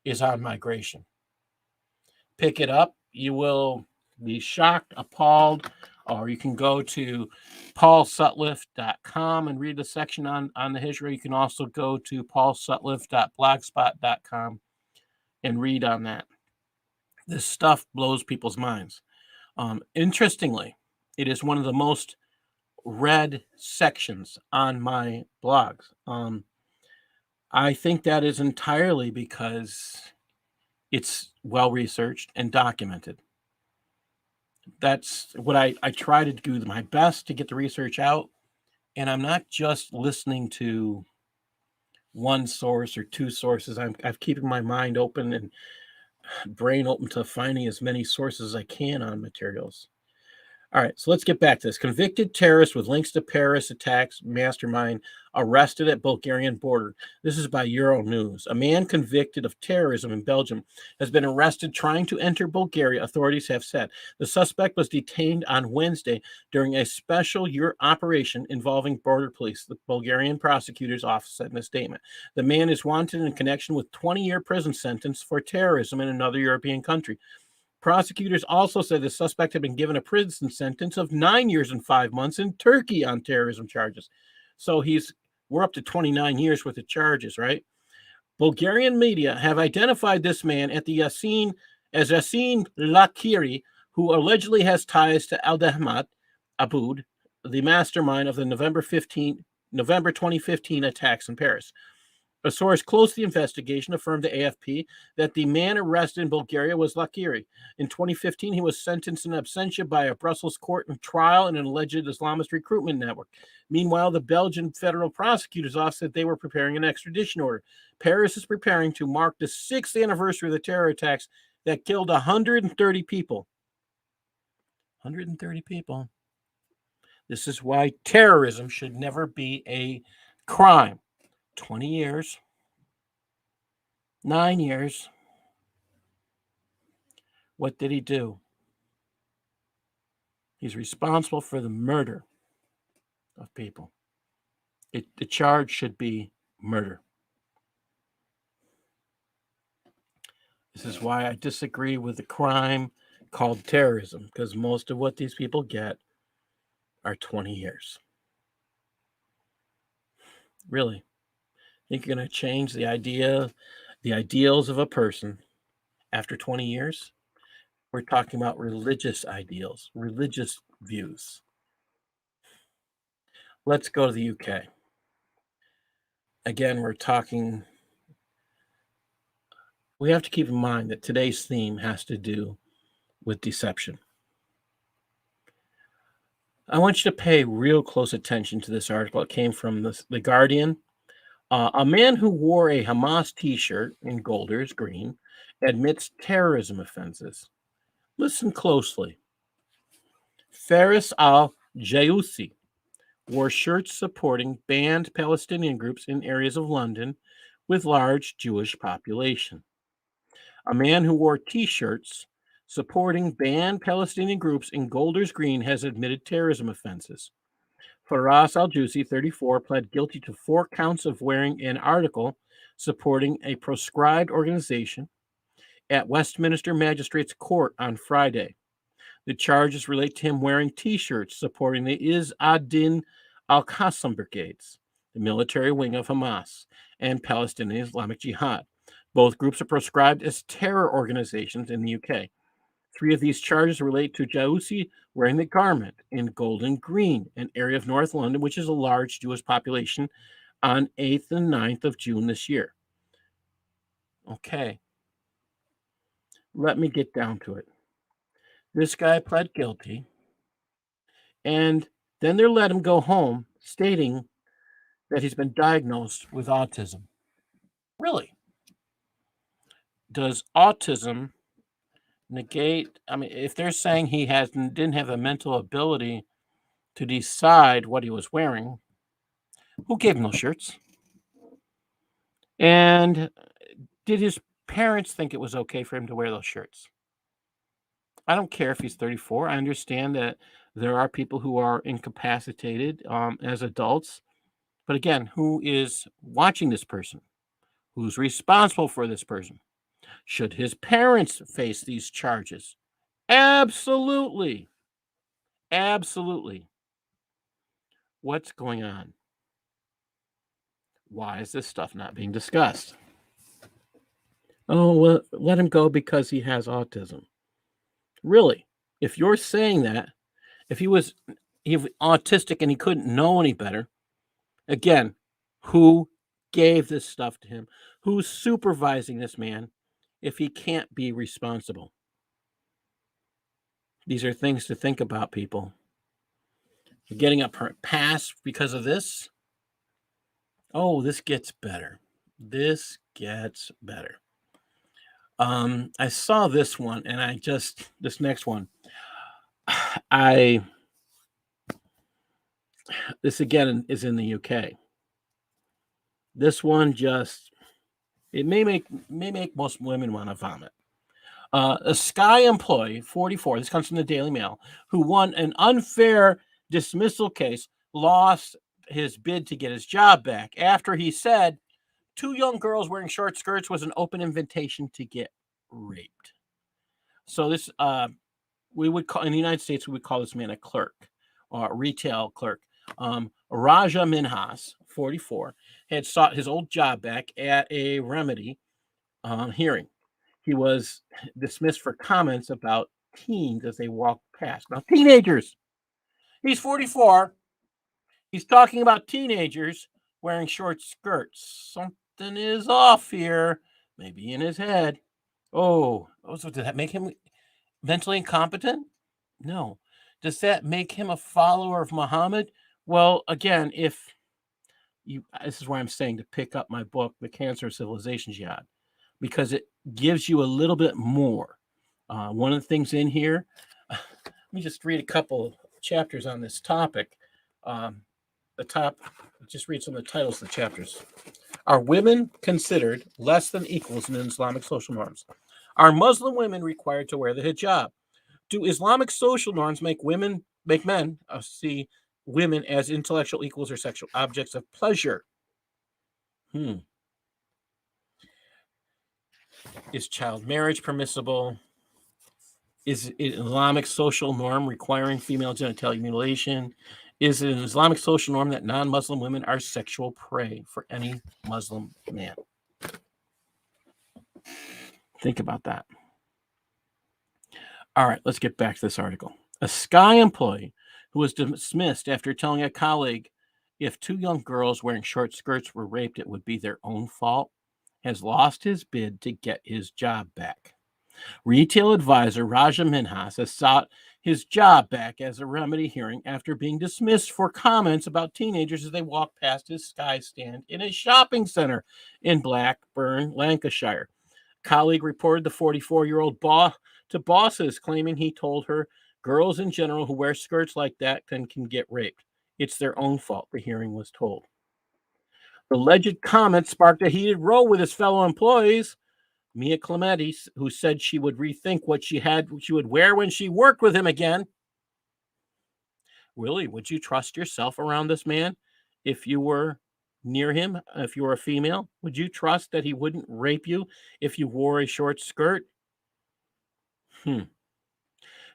is on migration. Pick it up. You will be shocked, appalled, or you can go to paulsutliff.com and read the section on the Hijra. You can also go to paulsutliff.blogspot.com and read on that. This stuff blows people's minds. Interestingly, it is one of the most read sections on my blogs. I think that is entirely because it's well researched and documented. That's what I try to do my best to get the research out. And I'm not just listening to one source or two sources. I'm keeping my mind open and brain open to finding as many sources as I can on materials. All right, so let's get back to this. Convicted terrorist with links to Paris attacks mastermind arrested at Bulgarian border. This is by Euronews. A man convicted of terrorism in Belgium has been arrested trying to enter Bulgaria, authorities have said. The suspect was detained on Wednesday during a special operation involving border police, the Bulgarian prosecutor's office said in a statement. The man is wanted in connection with 20-year prison sentence for terrorism in another European country. Prosecutors also said the suspect had been given a prison sentence of 9 years and 5 months in Turkey on terrorism charges. So we're up to 29 years worth of charges, right? Bulgarian media have identified this man at the as Yasin Lakiri, who allegedly has ties to Aldehmat Aboud, the mastermind of the November 2015 attacks in Paris. A source close to the investigation affirmed to AFP that the man arrested in Bulgaria was Lakiri. In 2015, he was sentenced in absentia by a Brussels court in trial in an alleged Islamist recruitment network. Meanwhile, the Belgian Federal Prosecutor's Office said they were preparing an extradition order. Paris is preparing to mark the 6th anniversary of the terror attacks that killed 130 people. 130 people. This is why terrorism should never be a crime. 20 years, 9 years. What did he do? He's responsible for the murder of people. The charge should be murder. This is why I disagree with the crime called terrorism, because most of what these people get are 20 years. Really? Think you're going to change the ideals of a person after 20 years? We're talking about religious ideals, religious views. Let's go to the UK. Again, we have to keep in mind that today's theme has to do with deception. I want you to pay real close attention to this article. It came from The Guardian. A man who wore a Hamas t-shirt in Golders Green admits terrorism offenses. Listen closely. Faris al-Jayoussi wore shirts supporting banned Palestinian groups in areas of London with large Jewish population. A man who wore t-shirts supporting banned Palestinian groups in Golders Green has admitted terrorism offenses. Faras al-Jusi, 34, pled guilty to 4 counts of wearing an article supporting a proscribed organization at Westminster Magistrates Court on Friday. The charges relate to him wearing T-shirts supporting the Izz ad-Din al-Qassam brigades, the military wing of Hamas, and Palestinian Islamic Jihad. Both groups are proscribed as terror organizations in the UK. 3 of these charges relate to Jayoussi wearing the garment in Golden Green, an area of North London which is a large Jewish population, on 8th and 9th of June this year. Okay. Let me get down to it. This guy pled guilty, and then they let him go home, stating that he's been diagnosed with autism. Really? Does autism negate? I mean, if they're saying he didn't have the mental ability to decide what he was wearing, who gave him those shirts? And did his parents think it was okay for him to wear those shirts? I don't care if he's 34. I understand that there are people who are incapacitated as adults. But again, who is watching this person? Who's responsible for this person? Should his parents face these charges? Absolutely. Absolutely. What's going on? Why is this stuff not being discussed? Oh, well, let him go because he has autism. Really? If you're saying that, if he was autistic and he couldn't know any better, again, who gave this stuff to him? Who's supervising this man if he can't be responsible? These are things to think about, people. You're getting a pass because of this? Oh, this gets better. This gets better. I saw this one, and this next one, this again is in the UK. This one it may make most women want to vomit. A Sky employee, 44, this comes from the Daily Mail, who won an unfair dismissal case, lost his bid to get his job back after he said 2 young girls wearing short skirts was an open invitation to get raped. So this we would call in the United States, we would call this man a clerk or a retail clerk. Raja Minhas, 44, had sought his old job back at a remedy hearing. He was dismissed for comments about teens as they walked past. Now, teenagers. He's 44. He's talking about teenagers wearing short skirts. Something is off here, maybe in his head. Oh, so did that make him mentally incompetent? No. Does that make him a follower of Muhammad? Well, again, if you, this is why I'm saying to pick up my book, The Cancer of Civilization Jihad, because it gives you a little bit more. One of the things in here, let me just read a couple chapters on this topic. Just read some of the titles of the chapters. Are women considered less than equals in Islamic social norms? Are Muslim women required to wear the hijab? Do Islamic social norms make men see women as intellectual equals or sexual objects of pleasure? Is child marriage permissible? Is it an Islamic social norm requiring female genital mutilation? Is it an Islamic social norm that non-Muslim women are sexual prey for any Muslim man? Think about that. All right, let's get back to this article. A Sky employee who was dismissed after telling a colleague if two young girls wearing short skirts were raped, it would be their own fault, has lost his bid to get his job back. Retail advisor Raja Minhas has sought his job back as a remedy hearing after being dismissed for comments about teenagers as they walked past his Sky stand in a shopping center in Blackburn, Lancashire. Colleague reported the 44-year-old to bosses, claiming he told her girls in general who wear skirts like that can get raped. It's their own fault, the hearing was told. The alleged comment sparked a heated row with his fellow employees. Mia Clementi, who said she would rethink what she would wear when she worked with him again. Really, would you trust yourself around this man if you were near him? If you were a female, would you trust that he wouldn't rape you if you wore a short skirt?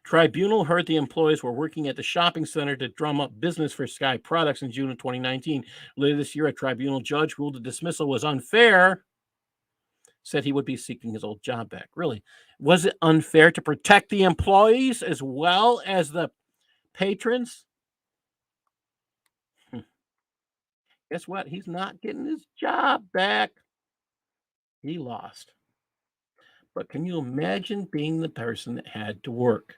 Tribunal heard the employees were working at the shopping center to drum up business for Sky Products in June of 2019. Later this year, a tribunal judge ruled the dismissal was unfair, said he would be seeking his old job back. Really, was it unfair to protect the employees as well as the patrons? Guess what? He's not getting his job back. He lost. But can you imagine being the person that had to work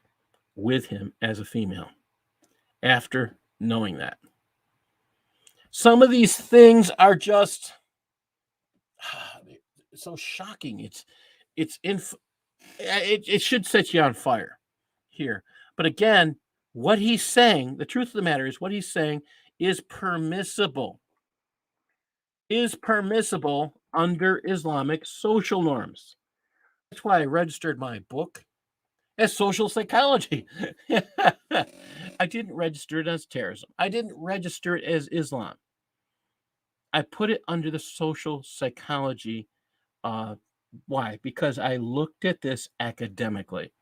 with him as a female after knowing that? Some of these things are just so shocking. It should set you on fire here. But again, what he's saying, the truth of the matter is what he's saying is permissible. Is permissible under Islamic social norms. That's why I registered my book as social psychology. I didn't register it as terrorism. I didn't register it as Islam. I put it under the social psychology. Why? Because I looked at this academically.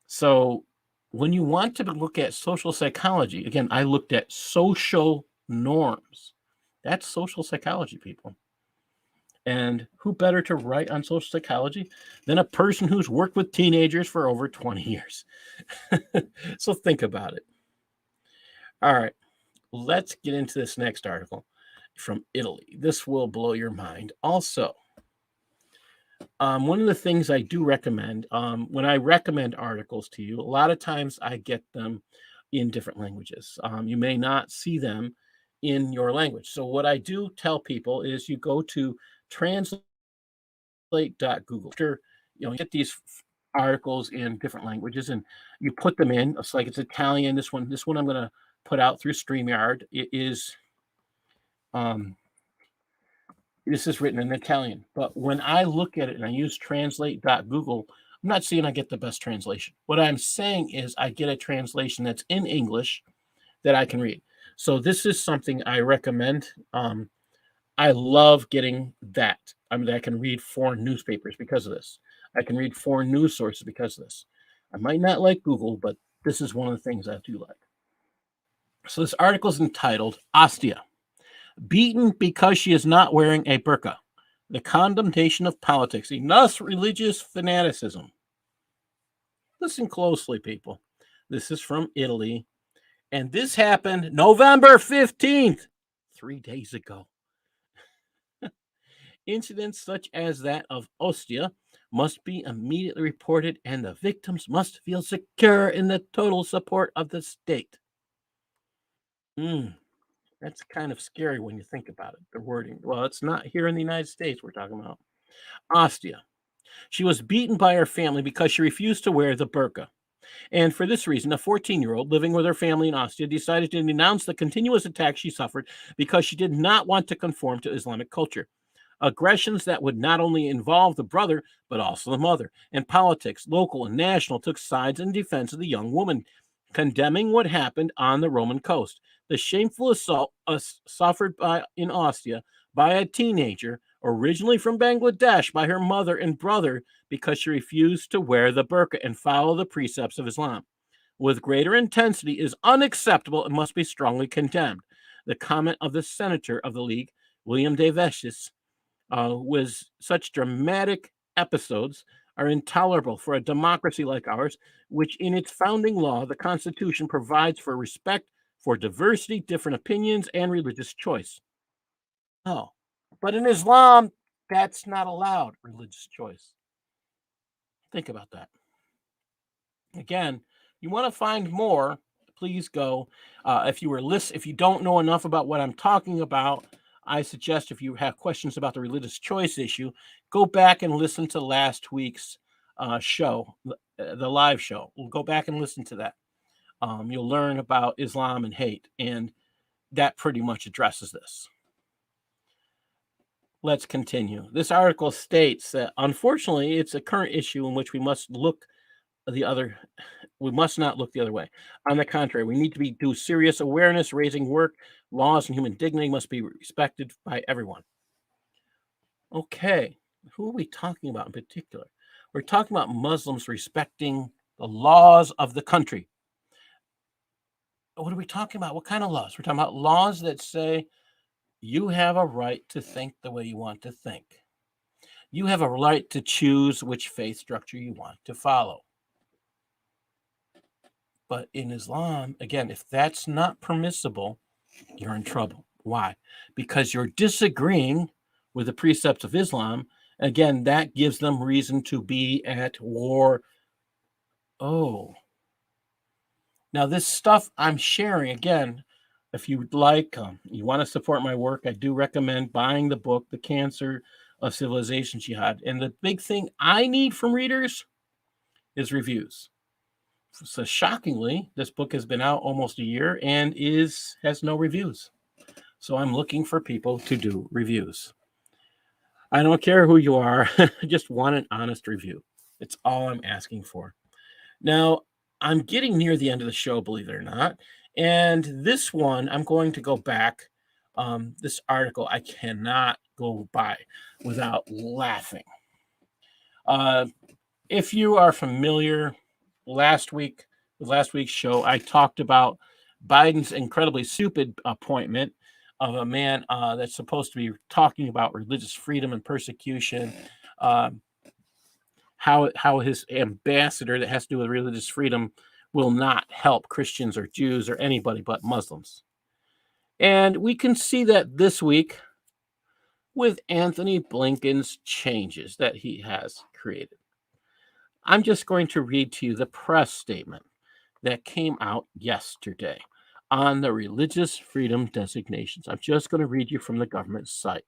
So when you want to look at social psychology, again, I looked at social norms. That's social psychology, people. And who better to write on social psychology than a person who's worked with teenagers for over 20 years? So think about it. All right, let's get into this next article from Italy. This will blow your mind. Also, one of the things I do recommend, when I recommend articles to you, a lot of times I get them in different languages. You may not see them in your language. So what I do tell people is you go to translate.google. You get these articles in different languages and you put them in. It's like it's Italian. This one I'm going to put out through StreamYard. It is this is written in Italian, but when I look at it and I use translate.google, I'm not saying I get the best translation. What I'm saying is I get a translation that's in English that I can read. So this is something I recommend. I love getting that. I can read foreign newspapers because of this. I can read foreign news sources because of this. I might not like Google, but this is one of the things I do like. So this article is entitled Ostia, beaten because she is not wearing a burqa. The condemnation of politics, enough religious fanaticism. Listen closely, people. This is from Italy. And this happened November 15th, 3 days ago. Incidents such as that of Ostia must be immediately reported, and the victims must feel secure in the total support of the state. That's kind of scary when you think about it, the wording. Well, it's not here in the United States we're talking about. Ostia. She was beaten by her family because she refused to wear the burqa. And for this reason, a 14-year-old living with her family in Ostia decided to denounce the continuous attacks she suffered because she did not want to conform to Islamic culture. Aggressions that would not only involve the brother, but also the mother. And politics, local and national, took sides in defense of the young woman, condemning what happened on the Roman coast. The shameful assault suffered in Ostia by a teenager, originally from Bangladesh, by her mother and brother because she refused to wear the burqa and follow the precepts of Islam, with greater intensity, is unacceptable and must be strongly condemned. The comment of the senator of the League, William Davis, was such dramatic episodes are intolerable for a democracy like ours, which in its founding law, the Constitution provides for respect for diversity, different opinions, and religious choice. Oh, but in Islam, that's not allowed, religious choice. Think about that. Again, you want to find more, please go. If you don't know enough about what I'm talking about, I suggest if you have questions about the religious choice issue, go back and listen to last week's show, the live show. We'll go back and listen to that. You'll learn about Islam and hate, and that pretty much addresses this. Let's continue. This article states that, unfortunately, it's a current issue in which we must not look the other way. On the contrary, we need to do serious awareness raising work. Laws and human dignity must be respected by everyone. Okay, who are we talking about in particular? We're talking about Muslims respecting the laws of the country. What are we talking about? What kind of laws? We're talking about laws that say you have a right to think the way you want to think. You have a right to choose which faith structure you want to follow. But in Islam, again, if that's not permissible, you're in trouble. Why? Because you're disagreeing with the precepts of Islam. Again, that gives them reason to be at war. Oh. Now, this stuff I'm sharing, again, if you would like, you want to support my work, I do recommend buying the book, The Cancer of Civilization Jihad. And the big thing I need from readers is reviews. So shockingly, this book has been out almost a year and has no reviews. So I'm looking for people to do reviews. I don't care who you are. I just want an honest review. It's all I'm asking for. Now, I'm getting near the end of the show, believe it or not. And this one, I'm going to go back. This article, I cannot go by without laughing. If you are familiar, last week's show, I talked about Biden's incredibly stupid appointment of a man that's supposed to be talking about religious freedom and persecution, how his ambassador that has to do with religious freedom will not help Christians or Jews or anybody but Muslims. And we can see that this week with Anthony Blinken's changes that he has created. I'm just going to read to you the press statement that came out yesterday on the religious freedom designations. I'm just going to read you from the government site.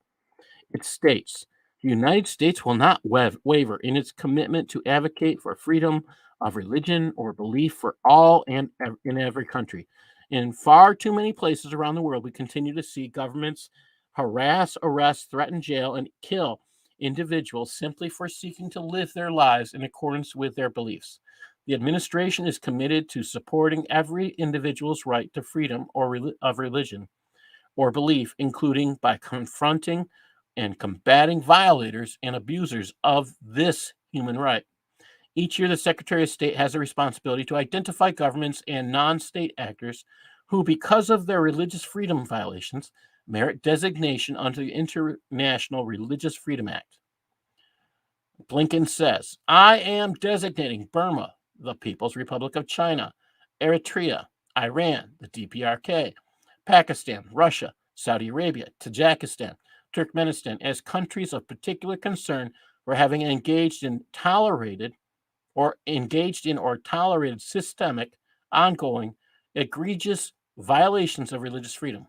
It states, the United States will not waver in its commitment to advocate for freedom of religion or belief for all and in every country. In far too many places around the world, we continue to see governments harass, arrest, threaten jail, and kill individuals simply for seeking to live their lives in accordance with their beliefs. The administration is committed to supporting every individual's right to freedom of religion or belief, including by confronting and combating violators and abusers of this human right. Each year, the Secretary of State has a responsibility to identify governments and non-state actors who, because of their religious freedom violations, merit designation under the International Religious Freedom Act. Blinken says, I am designating Burma, the People's Republic of China, Eritrea, Iran, the DPRK, Pakistan, Russia, Saudi Arabia, Tajikistan, Turkmenistan as countries of particular concern for having engaged in or tolerated systemic, ongoing, egregious violations of religious freedom.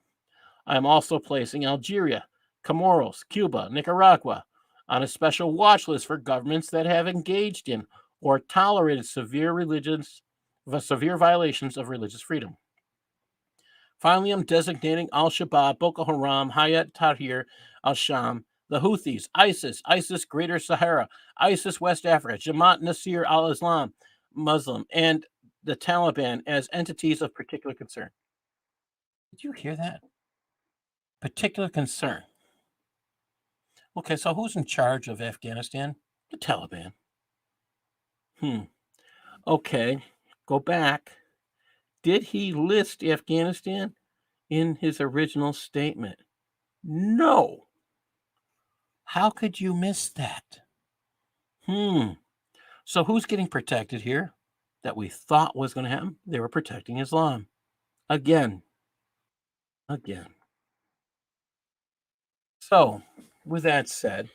I am also placing Algeria, Comoros, Cuba, Nicaragua on a special watch list for governments that have engaged in or tolerated severe violations of religious freedom. Finally, I'm designating Al-Shabaab, Boko Haram, Hayat Tahrir al-Sham, the Houthis, ISIS Greater Sahara, ISIS West Africa, Jamaat Nasir al-Islam, Muslim, and the Taliban as entities of particular concern. Did you hear that? Particular concern. Okay, so who's in charge of Afghanistan? The Taliban. Okay, go back. Did he list Afghanistan in his original statement? No. How could you miss that? So who's getting protected here that we thought was going to happen? They were protecting Islam. Again. So, with that said,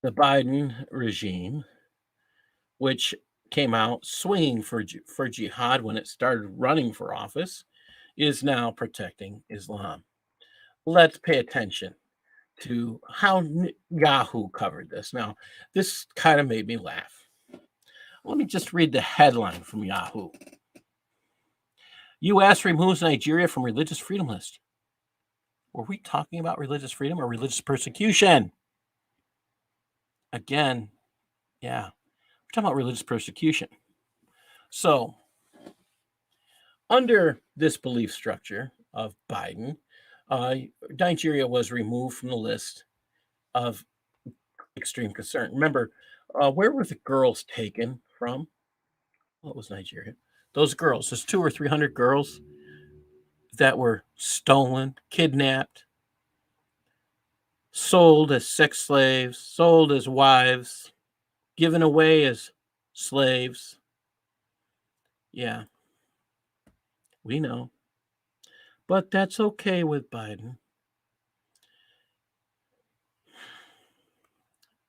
the Biden regime, which came out swinging for jihad when it started running for office, is now protecting Islam. Let's pay attention to how Yahoo covered this. Now, this kind of made me laugh. Let me just read the headline from Yahoo. U.S. removes Nigeria from religious freedom list. Were we talking about religious freedom or religious persecution? Again, yeah, we're talking about religious persecution. So, under this belief structure of Biden, Nigeria was removed from the list of extreme concern. Remember, where were the girls taken from? What was Nigeria? Those girls, there's 200 or 300 girls that were stolen, kidnapped, sold as sex slaves, sold as wives, given away as slaves. Yeah, we know. But that's okay with Biden.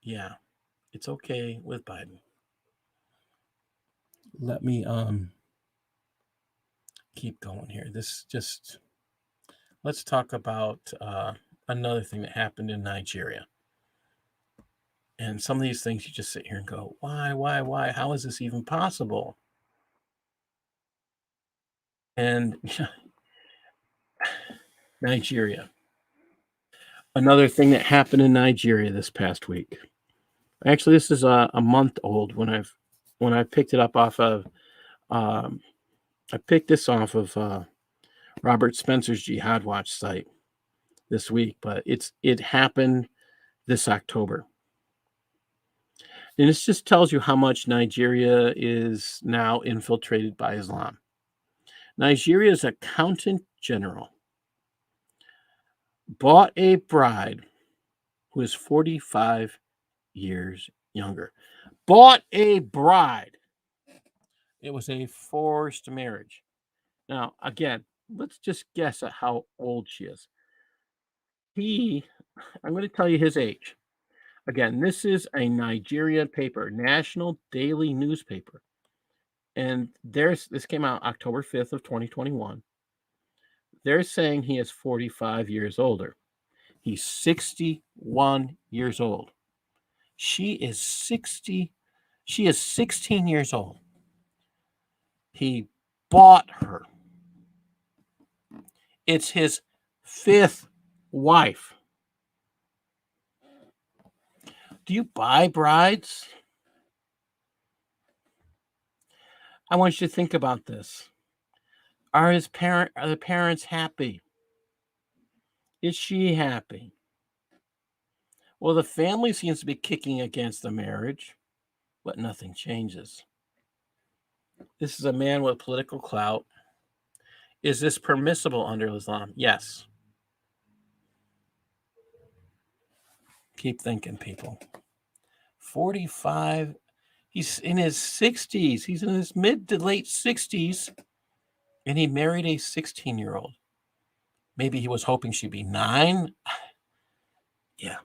Yeah, it's okay with Biden. Let me keep going here. Let's talk about another thing that happened in Nigeria. And some of these things you just sit here and go, why? How is this even possible? And Nigeria. Another thing that happened in Nigeria this past week. Actually, this is a month old when I picked it up off of I picked this off of Robert Spencer's Jihad Watch site this week, but it happened this October. And this just tells you how much Nigeria is now infiltrated by Islam. Nigeria's accountant general bought a bride who is 45 years younger. Bought a bride. It was a forced marriage. Now, again, let's just guess at how old she is. I'm going to tell you his age. Again, this is a Nigerian paper, national daily newspaper. And this came out October 5th of 2021. They're saying he is 45 years older. He's 61 years old. She is 16 years old. He bought her. It's his fifth wife. Do you buy brides? I want you to think about this. Are the parents happy? Is she happy? Well, the family seems to be kicking against the marriage, but nothing changes. This is a man with political clout. Is this permissible under Islam? Yes. Keep thinking, people. 45. He's in his 60s. He's in his mid to late 60s, and he married a 16-year-old. Maybe he was hoping she'd be 9. Yeah.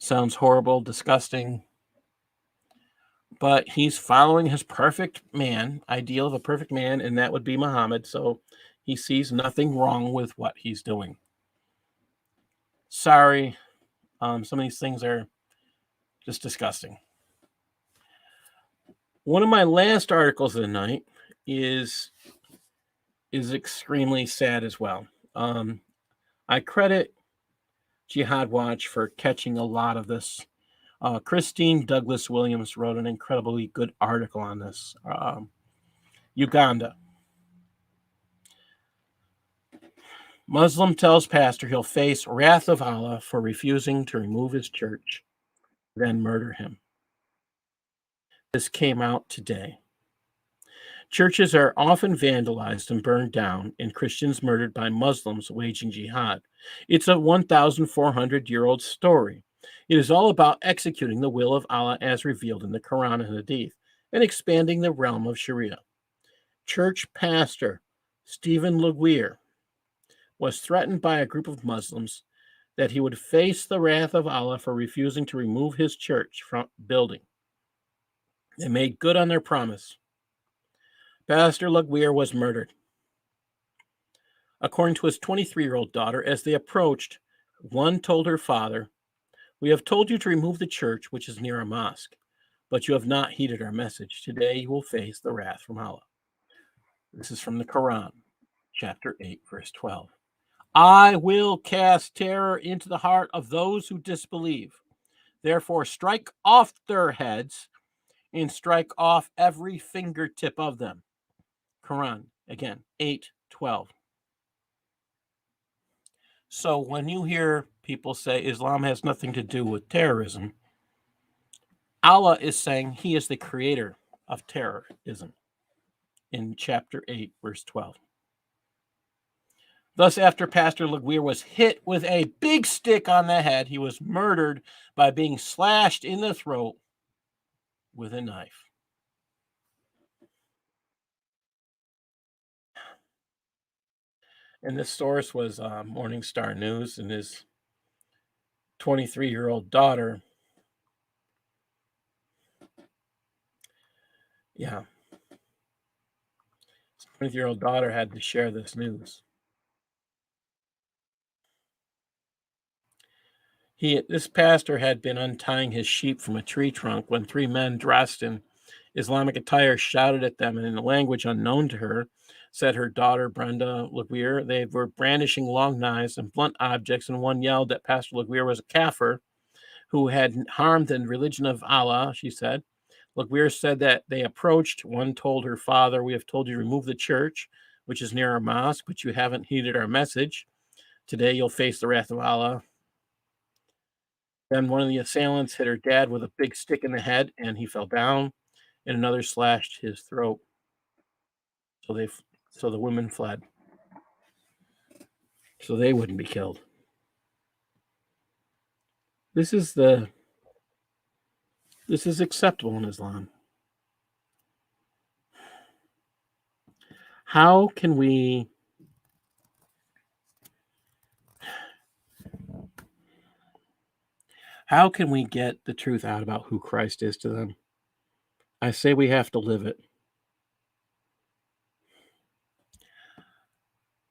Sounds horrible, disgusting. But he's following his perfect man, ideal of a perfect man, and that would be Muhammad. So he sees nothing wrong with what he's doing. Sorry, some of these things are just disgusting. One of my last articles of the night is extremely sad as well. I credit Jihad Watch for catching a lot of this. Christine Douglas Williams wrote an incredibly good article on this. Uganda. Muslim tells pastor he'll face wrath of Allah for refusing to remove his church, then murder him. This came out today. Churches are often vandalized and burned down, and Christians murdered by Muslims waging jihad. It's a 1,400-year-old story. It is all about executing the will of Allah as revealed in the Quran and Hadith, and expanding the realm of Sharia. Church pastor Stephen Laguerre was threatened by a group of Muslims that he would face the wrath of Allah for refusing to remove his church from building. They made good on their promise. Pastor Laguerre was murdered. According to his 23-year-old daughter, as they approached, one told her father, "We have told you to remove the church, which is near a mosque, but you have not heeded our message. Today you will face the wrath from Allah." This is from the Quran, chapter 8, verse 12. I will cast terror into the heart of those who disbelieve. Therefore, strike off their heads and strike off every fingertip of them. Quran, again, 8:12. So when you hear people say Islam has nothing to do with terrorism, Allah is saying he is the creator of terrorism in chapter 8, verse 12. Thus, after Pastor Laguerre was hit with a big stick on the head, he was murdered by being slashed in the throat with a knife. And this source was Morning Star News, and his 23-year-old daughter. Yeah. His 23-year-old daughter had to share this news. This pastor had been untying his sheep from a tree trunk when 3 men dressed in Islamic attire shouted at them, and in a language unknown to her, said her daughter, Brenda Laguerre. They were brandishing long knives and blunt objects, and one yelled that Pastor Laguerre was a kafir who had harmed the religion of Allah, she said. Laguerre said that they approached. One told her father, "We have told you to remove the church, which is near our mosque, but you haven't heeded our message. Today you'll face the wrath of Allah." Then one of the assailants hit her dad with a big stick in the head, and he fell down, and another slashed his throat. So the women fled, so they wouldn't be killed. This is acceptable in Islam. How can we get the truth out about who Christ is to them? I say we have to live it.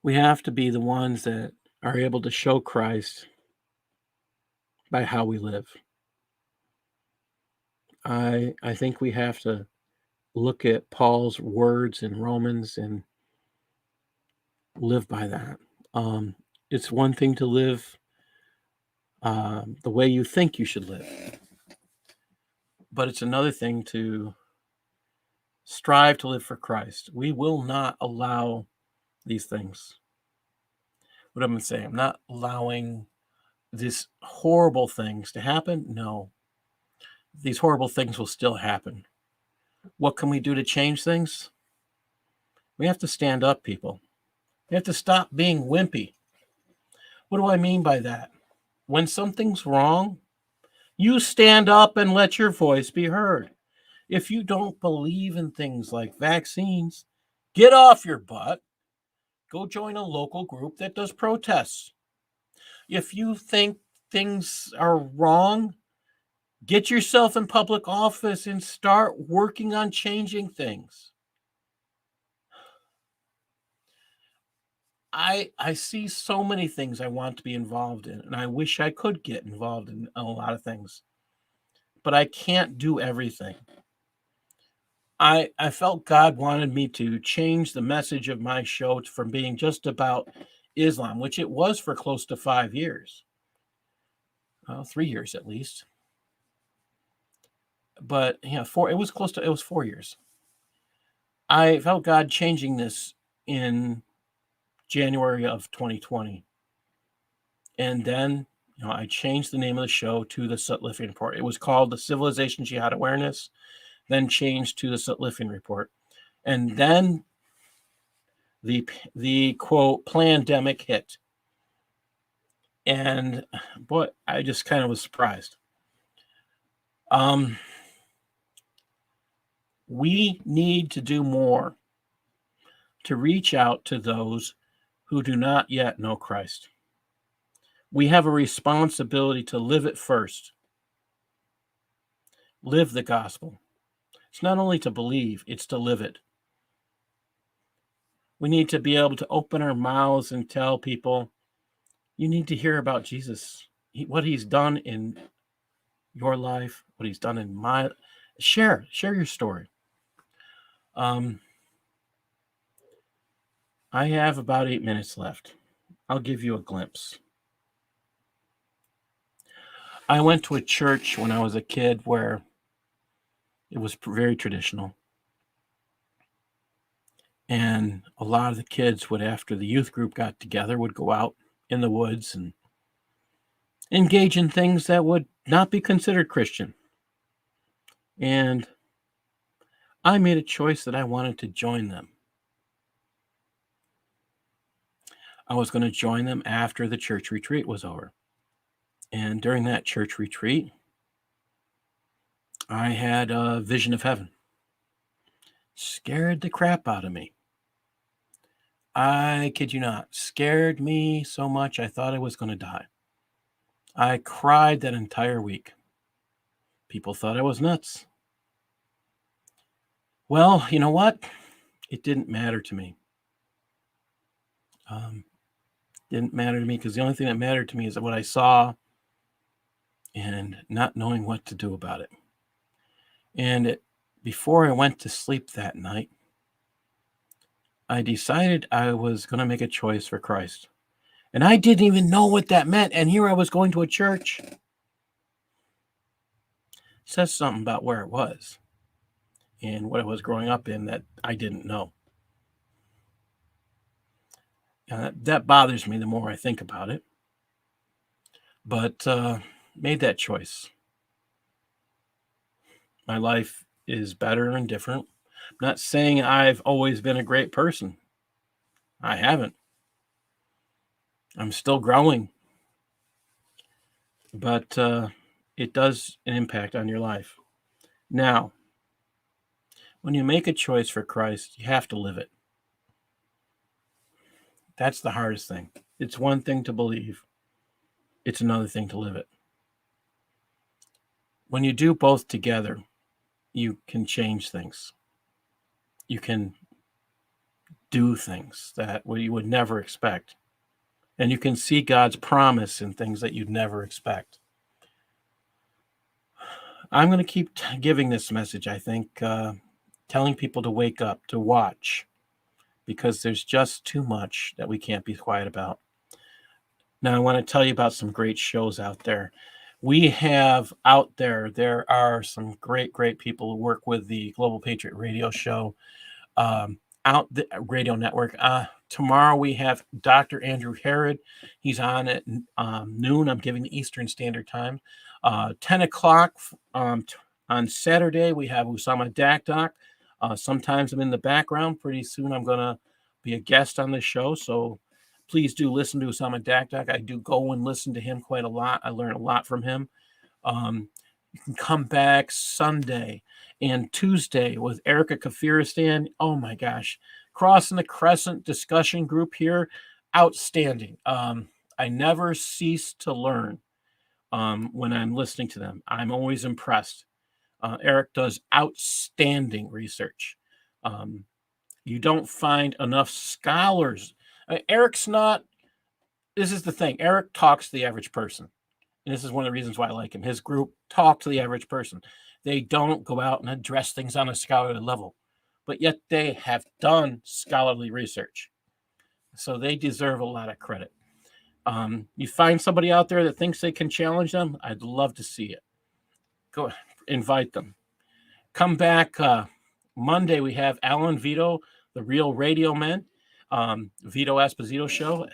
We have to be the ones that are able to show Christ by how we live. I think we have to look at Paul's words in Romans and live by that. It's one thing to live the way you think you should live, but it's another thing to strive to live for Christ. We will not allow these things. What I'm saying, I'm not allowing these horrible things to happen? No. These horrible things will still happen. What can we do to change things? We have to stand up, people. We have to stop being wimpy. What do I mean by that? When something's wrong, you stand up and let your voice be heard. If you don't believe in things like vaccines, get off your butt. Go join a local group that does protests. If you think things are wrong, get yourself in public office and start working on changing things. I see so many things I want to be involved in, and I wish I could get involved in a lot of things, but I can't do everything. I felt God wanted me to change the message of my show from being just about Islam, which it was for close to 5 years. 3 years at least. But it was 4 years. I felt God changing this in January of 2020. And then, I changed the name of the show to the Sutliffian Report. It was called the Civilization Jihad Awareness, then changed to the Sutliffian Report. And then the quote pandemic hit. And boy, I just kind of was surprised. We need to do more to reach out to those who do not yet know Christ. We have a responsibility to live it first. Live the gospel. It's not only to believe, it's to live it. We need to be able to open our mouths and tell people, you need to hear about Jesus, what he's done in your life, what he's done in my. Share your story. I have about 8 minutes left. I'll give you a glimpse. I went to a church when I was a kid where it was very traditional. And a lot of the kids would, after the youth group got together, would go out in the woods and engage in things that would not be considered Christian. And I made a choice that I wanted to join them. I was going to join them after the church retreat was over. And during that church retreat, I had a vision of heaven. Scared the crap out of me. I kid you not, scared me so much I thought I was going to die. I cried that entire week. People thought I was nuts. Well, you know what? It didn't matter to me. Didn't matter to me because the only thing that mattered to me is what I saw and not knowing what to do about it. And before I went to sleep that night, I decided I was going to make a choice for Christ. And I didn't even know what that meant. And here I was going to a church. It says something about where it was and what I was growing up in that I didn't know. That bothers me the more I think about it. But made that choice. My life is better and different. I'm not saying I've always been a great person. I haven't. I'm still growing. But it does an impact on your life. Now, when you make a choice for Christ, you have to live it. That's the hardest thing. It's one thing to believe. It's another thing to live it. When you do both together, you can change things. You can do things that you would never expect. And you can see God's promise in things that you'd never expect. I'm going to keep giving this message, I think, telling people to wake up, to watch, because there's just too much that we can't be quiet about. Now, I want to tell you about some great shows out there. We have out there are some great people who work with the Global Patriot Radio Show. out the radio network. Tomorrow we have Dr. Andrew Herod. He's on at noon. I'm giving the Eastern Standard Time. 10 o'clock on Saturday, we have Usama Dakdak. Sometimes I'm in the background. Pretty soon I'm going to be a guest on the show. So please do listen to Usama Dakdak. I do go and listen to him quite a lot. I learn a lot from him. You can come back Sunday and Tuesday with Erica Kafiristan. Oh my gosh. Crossing the Crescent discussion group here. Outstanding. I never cease to learn when I'm listening to them. I'm always impressed. Eric does outstanding research. You don't find enough scholars. Eric's not, this is the thing. Eric talks to the average person. And this is one of the reasons why I like him. His group talk to the average person. They don't go out and address things on a scholarly level, but yet they have done scholarly research. So they deserve a lot of credit. You find somebody out there that thinks they can challenge them, I'd love to see it. Go invite them. Come back Monday. We have Alan Vito, the Real Radio Men, Vito Esposito show.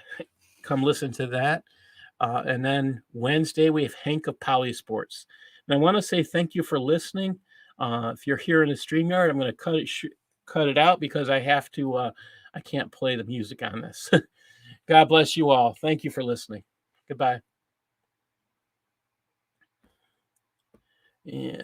Come listen to that. And then Wednesday, we have Hank of Polysports. And I want to say thank you for listening. If you're here in the StreamYard, I'm going to cut it out because I have to. I can't play the music on this. God bless you all. Thank you for listening. Goodbye. Yeah.